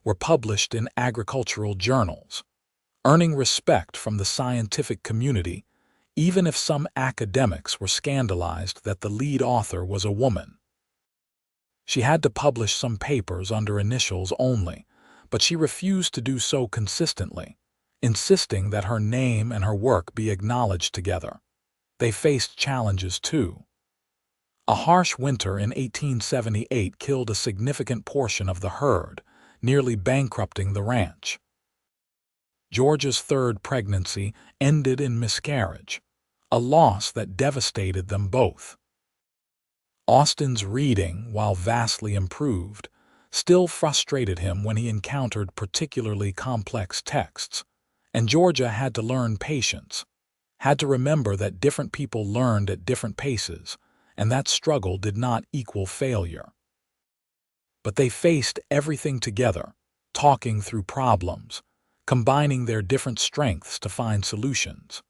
were published in agricultural journals, earning respect from the scientific community, even if some academics were scandalized that the lead author was a woman. She had to publish some papers under initials only, but she refused to do so consistently, insisting that her name and her work be acknowledged together. They faced challenges too. A harsh winter in 1878 killed a significant portion of the herd, nearly bankrupting the ranch. Georgia's third pregnancy ended in miscarriage, a loss that devastated them both. Austin's reading, while vastly improved, still frustrated him when he encountered particularly complex texts, and Georgia had to learn patience, had to remember that different people learned at different paces, and that struggle did not equal failure. But they faced everything together, talking through problems, combining their different strengths to find solutions.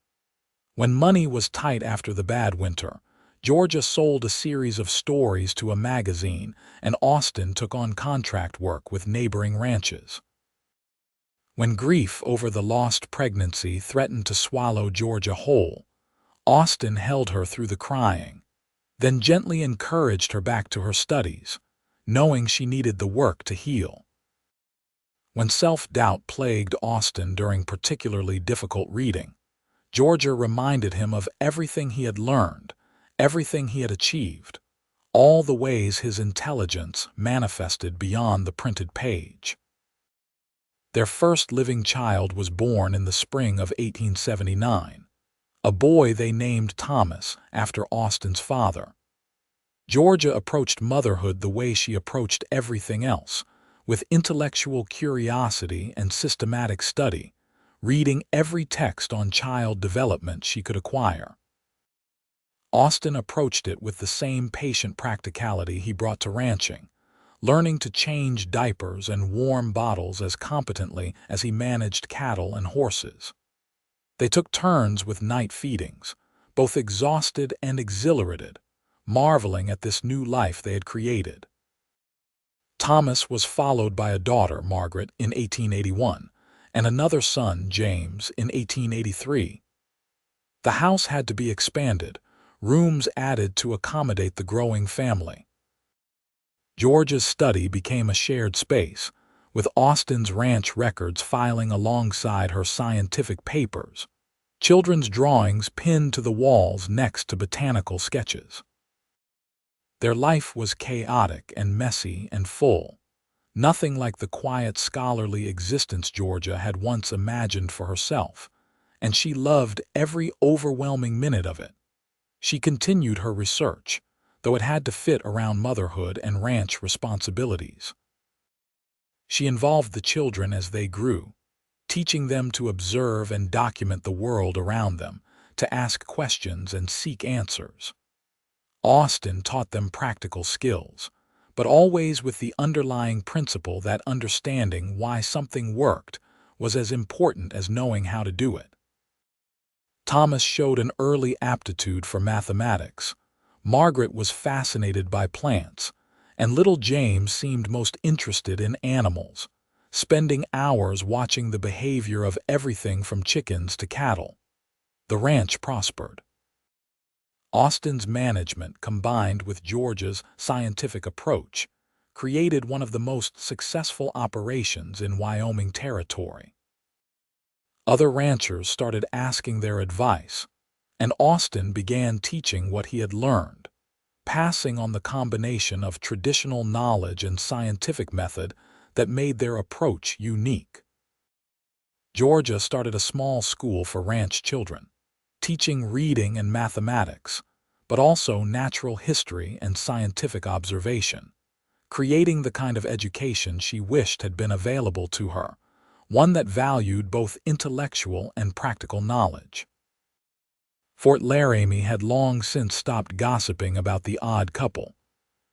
When money was tight after the bad winter, Georgia sold a series of stories to a magazine, and Austin took on contract work with neighboring ranches. When grief over the lost pregnancy threatened to swallow Georgia whole, Austin held her through the crying, then gently encouraged her back to her studies, knowing she needed the work to heal. When self-doubt plagued Austin during particularly difficult reading, Georgia reminded him of everything he had learned, everything he had achieved, all the ways his intelligence manifested beyond the printed page. Their first living child was born in the spring of 1879, a boy they named Thomas after Austin's father. Georgia approached motherhood the way she approached everything else, with intellectual curiosity and systematic study, reading every text on child development she could acquire. Austin approached it with the same patient practicality he brought to ranching, learning to change diapers and warm bottles as competently as he managed cattle and horses. They took turns with night feedings, both exhausted and exhilarated, marveling at this new life they had created. Thomas was followed by a daughter, Margaret, in 1881, and another son, James, in 1883. The house had to be expanded, rooms added to accommodate the growing family. Georgia's study became a shared space, with Austin's ranch records filing alongside her scientific papers, children's drawings pinned to the walls next to botanical sketches. Their life was chaotic and messy and full, nothing like the quiet, scholarly existence Georgia had once imagined for herself, and she loved every overwhelming minute of it. She continued her research, though it had to fit around motherhood and ranch responsibilities. She involved the children as they grew, teaching them to observe and document the world around them, to ask questions and seek answers. Austin taught them practical skills, but always with the underlying principle that understanding why something worked was as important as knowing how to do it. Thomas showed an early aptitude for mathematics, Margaret was fascinated by plants, and little James seemed most interested in animals, spending hours watching the behavior of everything from chickens to cattle. The ranch prospered. Austin's management, combined with Georgia's scientific approach, created one of the most successful operations in Wyoming territory. Other ranchers started asking their advice, and Austin began teaching what he had learned, passing on the combination of traditional knowledge and scientific method that made their approach unique. Georgia started a small school for ranch children, teaching reading and mathematics, but also natural history and scientific observation, creating the kind of education she wished had been available to her, one that valued both intellectual and practical knowledge. Fort Laramie had long since stopped gossiping about the odd couple.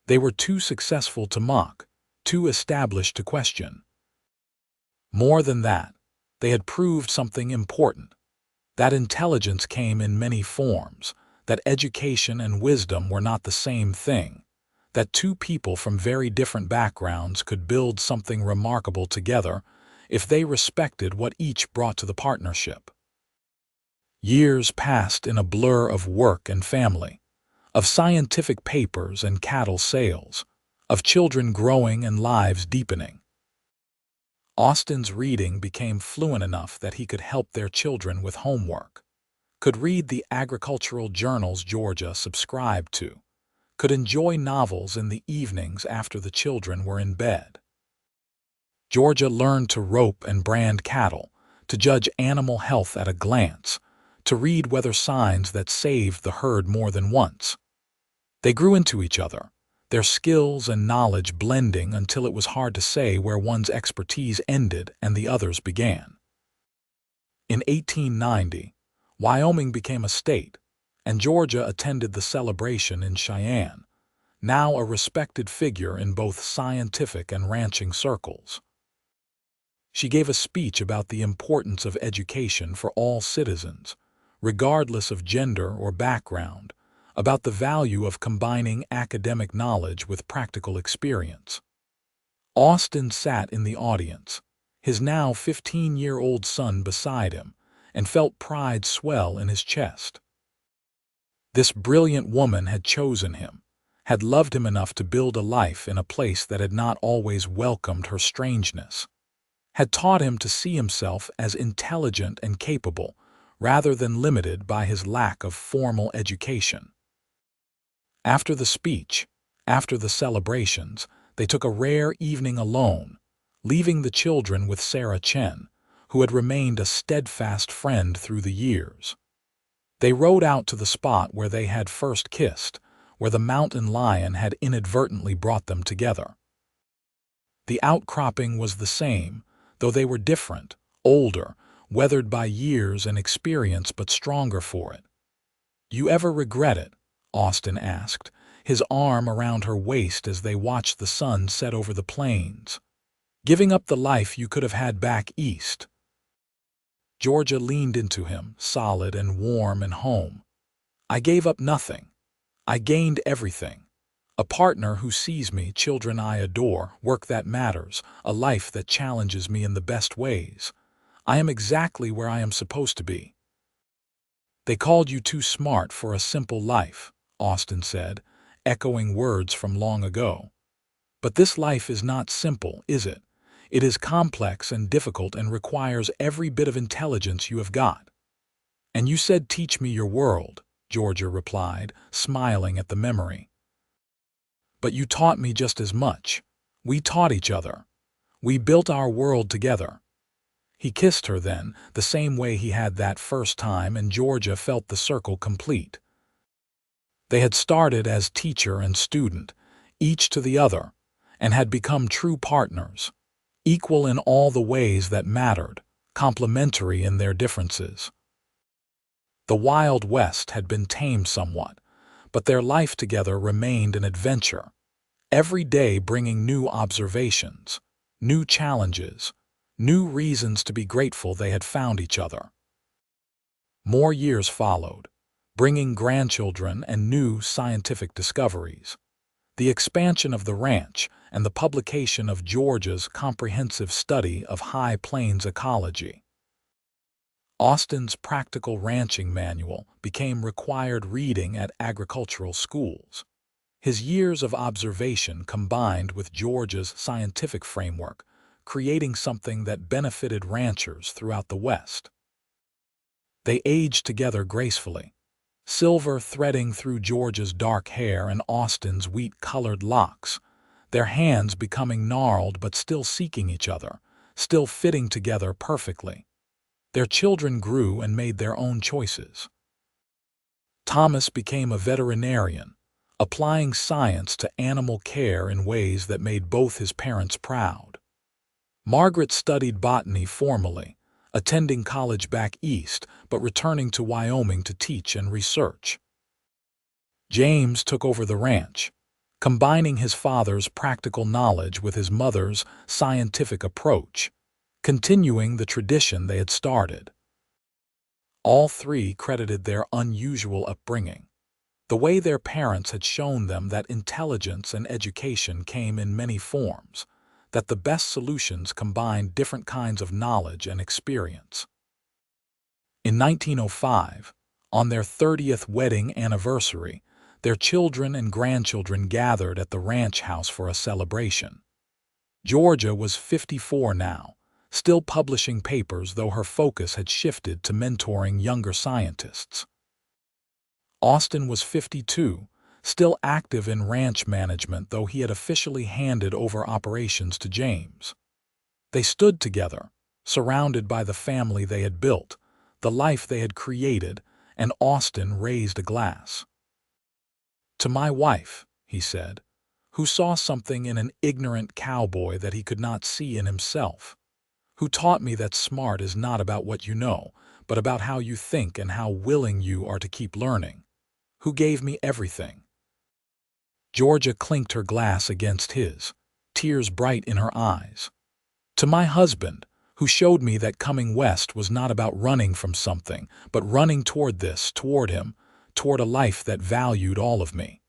They were too successful to mock, too established to question. More than that, they had proved something important, that intelligence came in many forms, that education and wisdom were not the same thing, that two people from very different backgrounds could build something remarkable together if they respected what each brought to the partnership. Years passed in a blur of work and family, of scientific papers and cattle sales, of children growing and lives deepening. Austin's reading became fluent enough that he could help their children with homework, could read the agricultural journals Georgia subscribed to, could enjoy novels in the evenings after the children were in bed. Georgia learned to rope and brand cattle, to judge animal health at a glance, to read weather signs that saved the herd more than once. They grew into each other, their skills and knowledge blending until it was hard to say where one's expertise ended and the other's began. In 1890, Wyoming became a state, and Georgia attended the celebration in Cheyenne, now a respected figure in both scientific and ranching circles. She gave a speech about the importance of education for all citizens, regardless of gender or background, about the value of combining academic knowledge with practical experience. Austin sat in the audience, his now 15-year-old son beside him, and felt pride swell in his chest. This brilliant woman had chosen him, had loved him enough to build a life in a place that had not always welcomed her strangeness, had taught him to see himself as intelligent and capable, rather than limited by his lack of formal education. After the speech, after the celebrations, they took a rare evening alone, leaving the children with Sarah Chen, who had remained a steadfast friend through the years. They rode out to the spot where they had first kissed, where the mountain lion had inadvertently brought them together. The outcropping was the same, though they were different, older, weathered by years and experience but stronger for it. "You ever regret it?" Austin asked, his arm around her waist as they watched the sun set over the plains. "Giving up the life you could have had back east?" Georgia leaned into him, solid and warm and home. "I gave up nothing. I gained everything. A partner who sees me, children I adore, work that matters, a life that challenges me in the best ways. I am exactly where I am supposed to be." "They called you too smart for a simple life," Austin said, echoing words from long ago. "But this life is not simple, is it? It is complex and difficult and requires every bit of intelligence you have got." "And you said teach me your world," Georgia replied, smiling at the memory. "But you taught me just as much. We taught each other. We built our world together." He kissed her then, the same way he had that first time, and Georgia felt the circle complete. They had started as teacher and student, each to the other, and had become true partners, equal in all the ways that mattered, complementary in their differences. The Wild West had been tamed somewhat, but their life together remained an adventure, every day bringing new observations, new challenges, new reasons to be grateful they had found each other. More years followed, bringing grandchildren and new scientific discoveries, the expansion of the ranch, and the publication of Georgia's comprehensive study of high plains ecology. Austin's Practical Ranching Manual became required reading at agricultural schools. His years of observation combined with Georgia's scientific framework, creating something that benefited ranchers throughout the West. They aged together gracefully, silver threading through Georgia's dark hair and Austin's wheat-colored locks, their hands becoming gnarled but still seeking each other, still fitting together perfectly. Their children grew and made their own choices. Thomas became a veterinarian, applying science to animal care in ways that made both his parents proud. Margaret studied botany formally, attending college back east but returning to Wyoming to teach and research. James took over the ranch, combining his father's practical knowledge with his mother's scientific approach, continuing the tradition they had started. All three credited their unusual upbringing, the way their parents had shown them that intelligence and education came in many forms, that the best solutions combined different kinds of knowledge and experience. In 1905, on their 30th wedding anniversary, their children and grandchildren gathered at the ranch house for a celebration. Georgia was 54 now, still publishing papers though her focus had shifted to mentoring younger scientists. Austin was 52, still active in ranch management though he had officially handed over operations to James. They stood together, surrounded by the family they had built, the life they had created, and Austin raised a glass. "To my wife," he said, "who saw something in an ignorant cowboy that he could not see in himself, who taught me that smart is not about what you know, but about how you think and how willing you are to keep learning, who gave me everything." Georgia clinked her glass against his, tears bright in her eyes. "To my husband, who showed me that coming west was not about running from something, but running toward this, toward him, toward a life that valued all of me.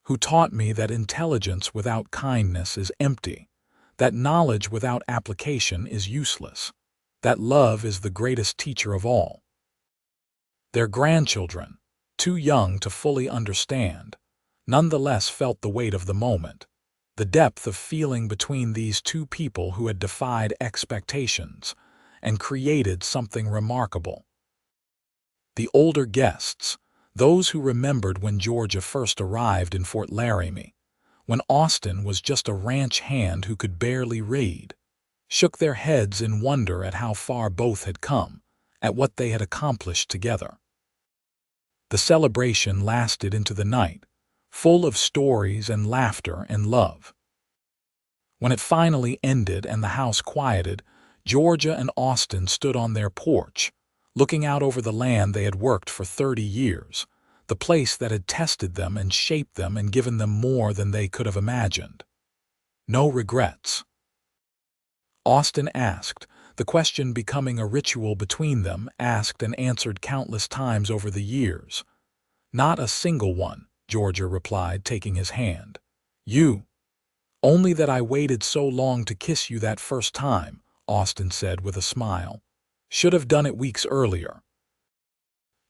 Who taught me that intelligence without kindness is empty, that knowledge without application is useless, that love is the greatest teacher of all." Their grandchildren, too young to fully understand, nonetheless felt the weight of the moment, the depth of feeling between these two people who had defied expectations and created something remarkable. The older guests, those who remembered when Georgia first arrived in Fort Laramie, when Austin was just a ranch hand who could barely read, shook their heads in wonder at how far both had come, at what they had accomplished together. The celebration lasted into the night, full of stories and laughter and love. When it finally ended and the house quieted, Georgia and Austin stood on their porch, looking out over the land they had worked for 30 years, the place that had tested them and shaped them and given them more than they could have imagined. No regrets. Austin asked, the question becoming a ritual between them, asked and answered countless times over the years. "Not a single one," Georgia replied, taking his hand. "You. Only that I waited so long to kiss you that first time, Austin said with a smile. "Should have done it weeks earlier."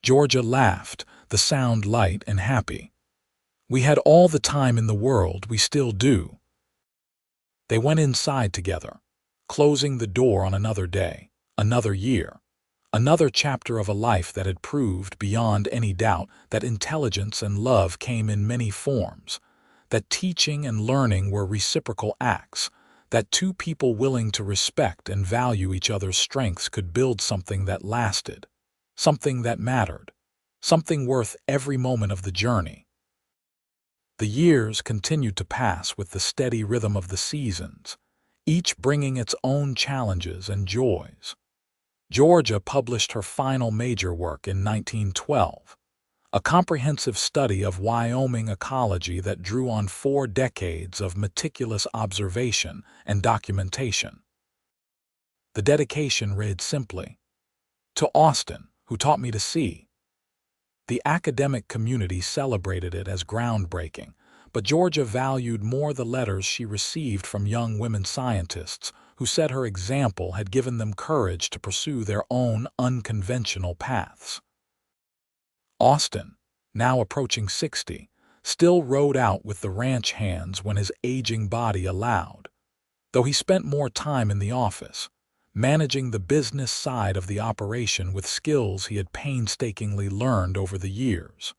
Georgia laughed, the sound light and happy. "We had all the time in the world, we still do." They went inside together, closing the door on another day, another year, another chapter of a life that had proved beyond any doubt that intelligence and love came in many forms, that teaching and learning were reciprocal acts, that two people willing to respect and value each other's strengths could build something that lasted, something that mattered, something worth every moment of the journey. The years continued to pass with the steady rhythm of the seasons, each bringing its own challenges and joys. Georgia published her final major work in 1912, a comprehensive study of Wyoming ecology that drew on 4 decades of meticulous observation and documentation. The dedication read simply, "To Austin, who taught me to see." The academic community celebrated it as groundbreaking, but Georgia valued more the letters she received from young women scientists who said her example had given them courage to pursue their own unconventional paths. Austin, now approaching 60, still rode out with the ranch hands when his aging body allowed, though he spent more time in the office, managing the business side of the operation with skills he had painstakingly learned over the years.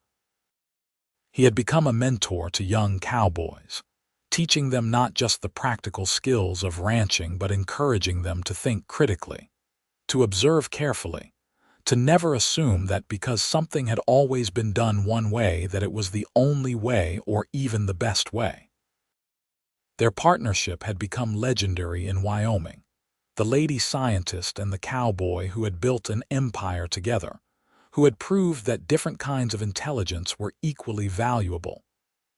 He had become a mentor to young cowboys, teaching them not just the practical skills of ranching but encouraging them to think critically, to observe carefully, to never assume that because something had always been done one way that it was the only way or even the best way. Their partnership had become legendary in Wyoming, the lady scientist and the cowboy who had built an empire together, who had proved that different kinds of intelligence were equally valuable,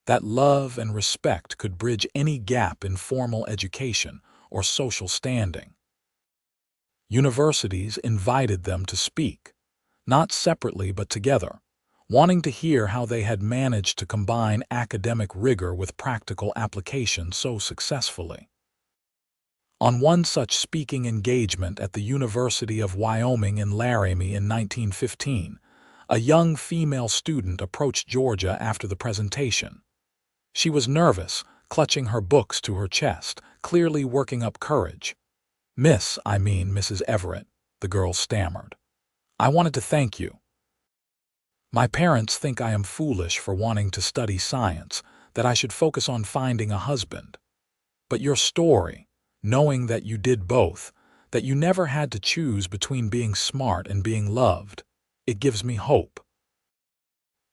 that love and respect could bridge any gap in formal education or social standing. Universities invited them to speak, not separately but together, wanting to hear how they had managed to combine academic rigor with practical application so successfully. On one such speaking engagement at the University of Wyoming in Laramie in 1915, a young female student approached Georgia after the presentation. She was nervous, clutching her books to her chest, clearly working up courage. Mrs. Everett," the girl stammered. "I wanted to thank you. My parents think I am foolish for wanting to study science, that I should focus on finding a husband. But your story, knowing that you did both, that you never had to choose between being smart and being loved, it gives me hope."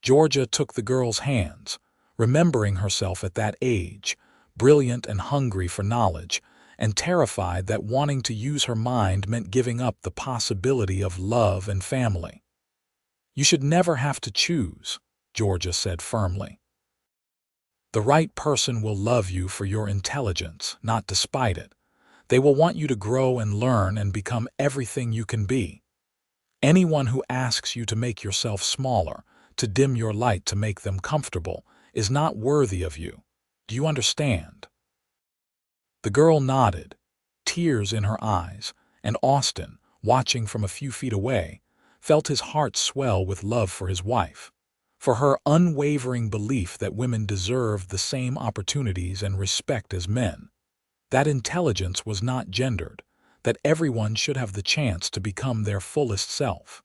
Georgia took the girl's hands, remembering herself at that age, brilliant and hungry for knowledge, and terrified that wanting to use her mind meant giving up the possibility of love and family. "You should never have to choose," Georgia said firmly. "The right person will love you for your intelligence, not despite it. They will want you to grow and learn and become everything you can be. Anyone who asks you to make yourself smaller, to dim your light to make them comfortable, is not worthy of you. Do you understand?" The girl nodded, tears in her eyes, and Austin, watching from a few feet away, felt his heart swell with love for his wife, for her unwavering belief that women deserved the same opportunities and respect as men, that intelligence was not gendered, that everyone should have the chance to become their fullest self.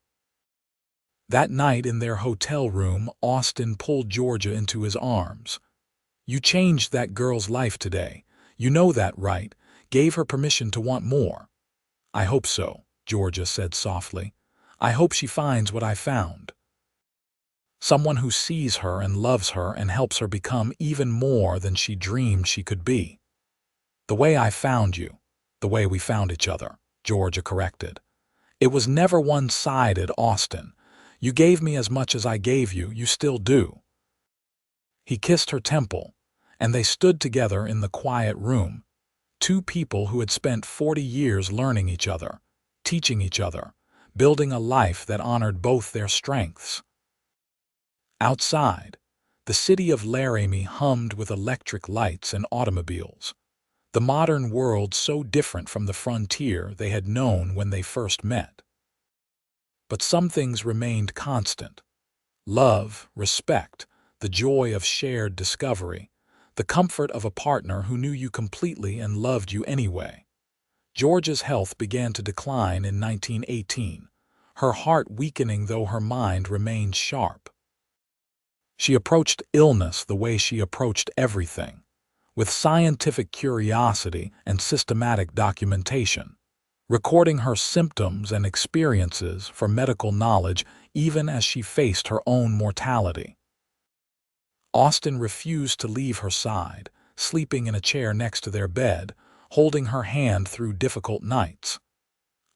That night in their hotel room, Austin pulled Georgia into his arms. "You changed that girl's life today. You know that, right? Gave her permission to want more." "I hope so," Georgia said softly. "I hope she finds what I found. Someone who sees her and loves her and helps her become even more than she dreamed she could be." "The way I found you, the way we found each other," Georgia corrected. "It was never one-sided, Austin. You gave me as much as I gave you, you still do." He kissed her temple, and they stood together in the quiet room, two people who had spent 40 years learning each other, teaching each other, building a life that honored both their strengths. Outside, the city of Laramie hummed with electric lights and automobiles. The modern world so different from the frontier they had known when they first met. But some things remained constant. Love, respect, the joy of shared discovery, the comfort of a partner who knew you completely and loved you anyway. Georgia's health began to decline in 1918, her heart weakening though her mind remained sharp. She approached illness the way she approached everything, with scientific curiosity and systematic documentation, recording her symptoms and experiences for medical knowledge even as she faced her own mortality. Austin refused to leave her side, sleeping in a chair next to their bed, holding her hand through difficult nights.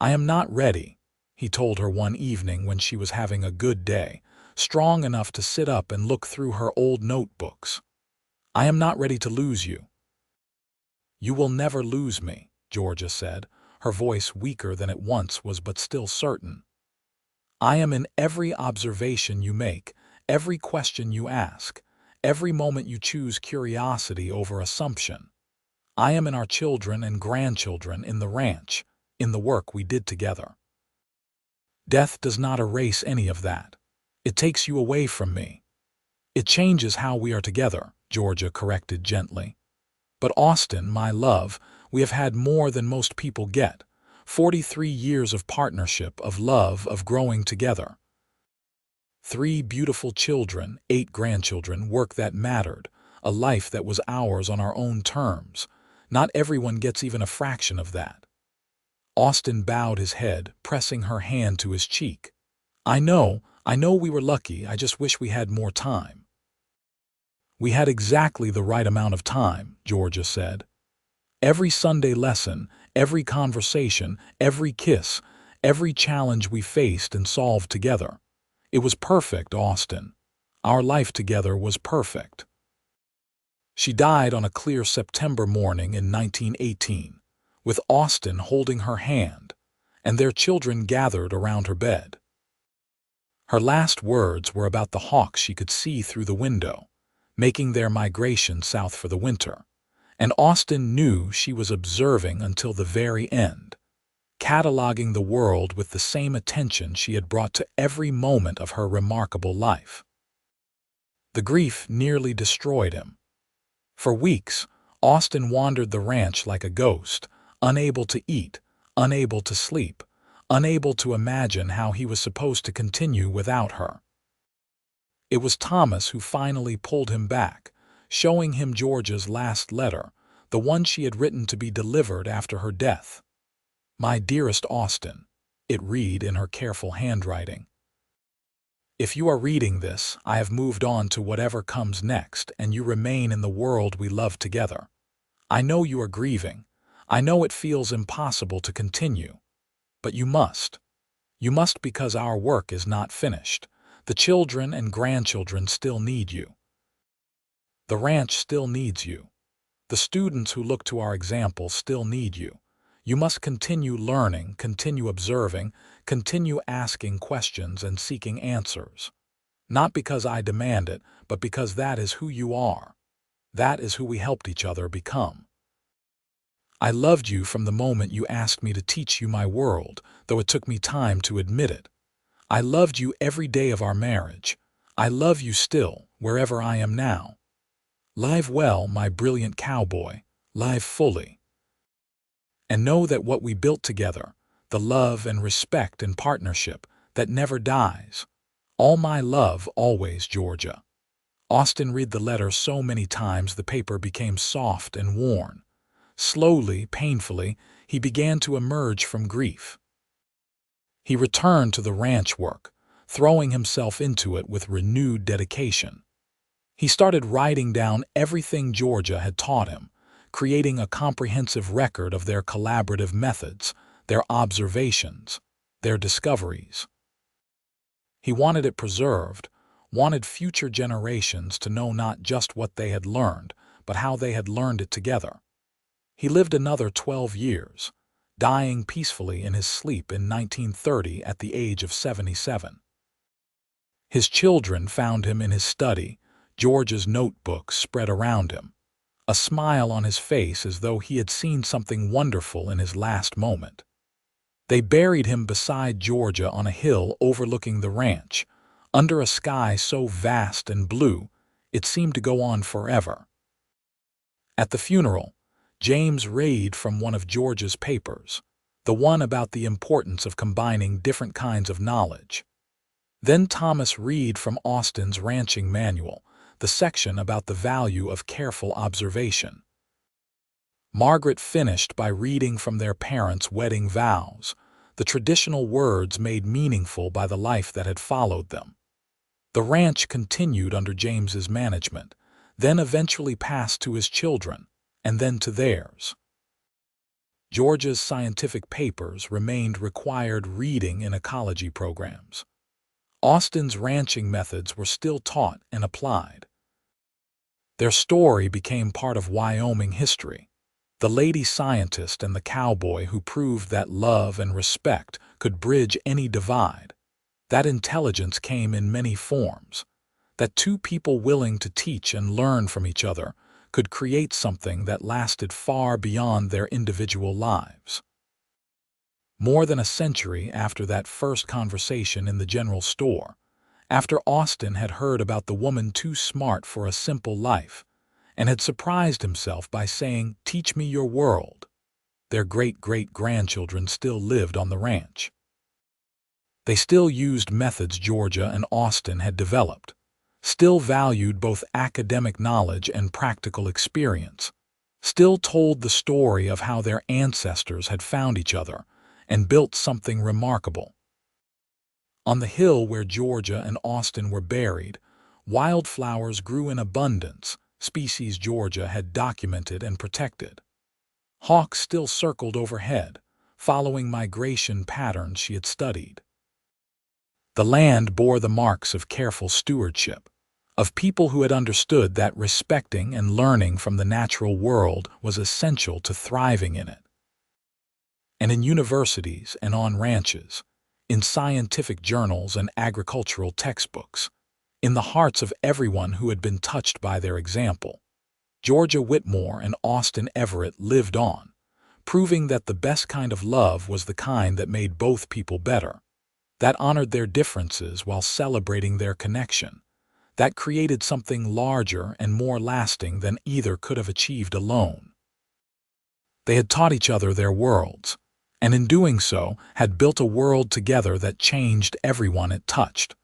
"I am not ready," he told her one evening when she was having a good day, strong enough to sit up and look through her old notebooks. "I am not ready to lose you." "You will never lose me," Georgia said, her voice weaker than it once was but still certain. "I am in every observation you make, every question you ask, every moment you choose curiosity over assumption. I am in our children and grandchildren, in the ranch, in the work we did together. Death does not erase any of that. It takes you away from me. It changes how we are together," Georgia corrected gently. "But Austin, my love, we have had more than most people get. 43 years of partnership, of love, of growing together. 3 beautiful children, 8 grandchildren, work that mattered, a life that was ours on our own terms. Not everyone gets even a fraction of that." Austin bowed his head, pressing her hand to his cheek. I know we were lucky, I just wish we had more time." "We had exactly the right amount of time," Georgia said. "Every Sunday lesson, every conversation, every kiss, every challenge we faced and solved together. It was perfect, Austin. Our life together was perfect." She died on a clear September morning in 1918, with Austin holding her hand, and their children gathered around her bed. Her last words were about the hawks she could see through the window, making their migration south for the winter, and Austin knew she was observing until the very end, cataloging the world with the same attention she had brought to every moment of her remarkable life. The grief nearly destroyed him. For weeks, Austin wandered the ranch like a ghost, unable to eat, unable to sleep, unable to imagine how he was supposed to continue without her. It was Thomas who finally pulled him back, showing him Georgia's last letter, the one she had written to be delivered after her death. "My dearest Austin," it read in her careful handwriting. "If you are reading this, I have moved on to whatever comes next, and you remain in the world we love together. I know you are grieving. I know it feels impossible to continue. But you must. You must, because our work is not finished. The children and grandchildren still need you. The ranch still needs you. The students who look to our example still need you. You must continue learning, continue observing, continue asking questions and seeking answers. Not because I demand it, but because that is who you are. That is who we helped each other become. I loved you from the moment you asked me to teach you my world, though it took me time to admit it. I loved you every day of our marriage. I love you still, wherever I am now. Live well, my brilliant cowboy, live fully. And know that what we built together, the love and respect and partnership, that never dies. All my love, always, Georgia." Austin read the letter so many times the paper became soft and worn. Slowly, painfully, he began to emerge from grief. He returned to the ranch work, throwing himself into it with renewed dedication. He started writing down everything Georgia had taught him, creating a comprehensive record of their collaborative methods, their observations, their discoveries. He wanted it preserved, wanted future generations to know not just what they had learned, but how they had learned it together. He lived another 12 years, dying peacefully in his sleep in 1930 at the age of 77. His children found him in his study, Georgia's notebooks spread around him. a smile on his face as though he had seen something wonderful in his last moment. They buried him beside Georgia on a hill overlooking the ranch, under a sky so vast and blue it seemed to go on forever. At the funeral, James read from one of Georgia's papers, the one about the importance of combining different kinds of knowledge. Then Thomas read from Austin's ranching manual, the section about the value of careful observation. Margaret finished by reading from their parents' wedding vows, the traditional words made meaningful by the life that had followed them. The ranch continued under James's management, then eventually passed to his children, and then to theirs. Georgia's scientific papers remained required reading in ecology programs. Austin's ranching methods were still taught and applied. Their story became part of Wyoming history. The lady scientist and the cowboy who proved that love and respect could bridge any divide. That intelligence came in many forms. That two people willing to teach and learn from each other could create something that lasted far beyond their individual lives. More than a century after that first conversation in the general store, after Austin had heard about the woman too smart for a simple life, and had surprised himself by saying, "Teach me your world," their great-great-grandchildren still lived on the ranch. They still used methods Georgia and Austin had developed, still valued both academic knowledge and practical experience, still told the story of how their ancestors had found each other and built something remarkable. On the hill where Georgia and Austin were buried, wildflowers grew in abundance, species Georgia had documented and protected. Hawks still circled overhead, following migration patterns she had studied. The land bore the marks of careful stewardship, of people who had understood that respecting and learning from the natural world was essential to thriving in it. And in universities and on ranches, in scientific journals and agricultural textbooks, in the hearts of everyone who had been touched by their example, Georgia Whitmore and Austin Everett lived on, proving that the best kind of love was the kind that made both people better, that honored their differences while celebrating their connection, that created something larger and more lasting than either could have achieved alone. They had taught each other their worlds, and in doing so had built a world together that changed everyone it touched.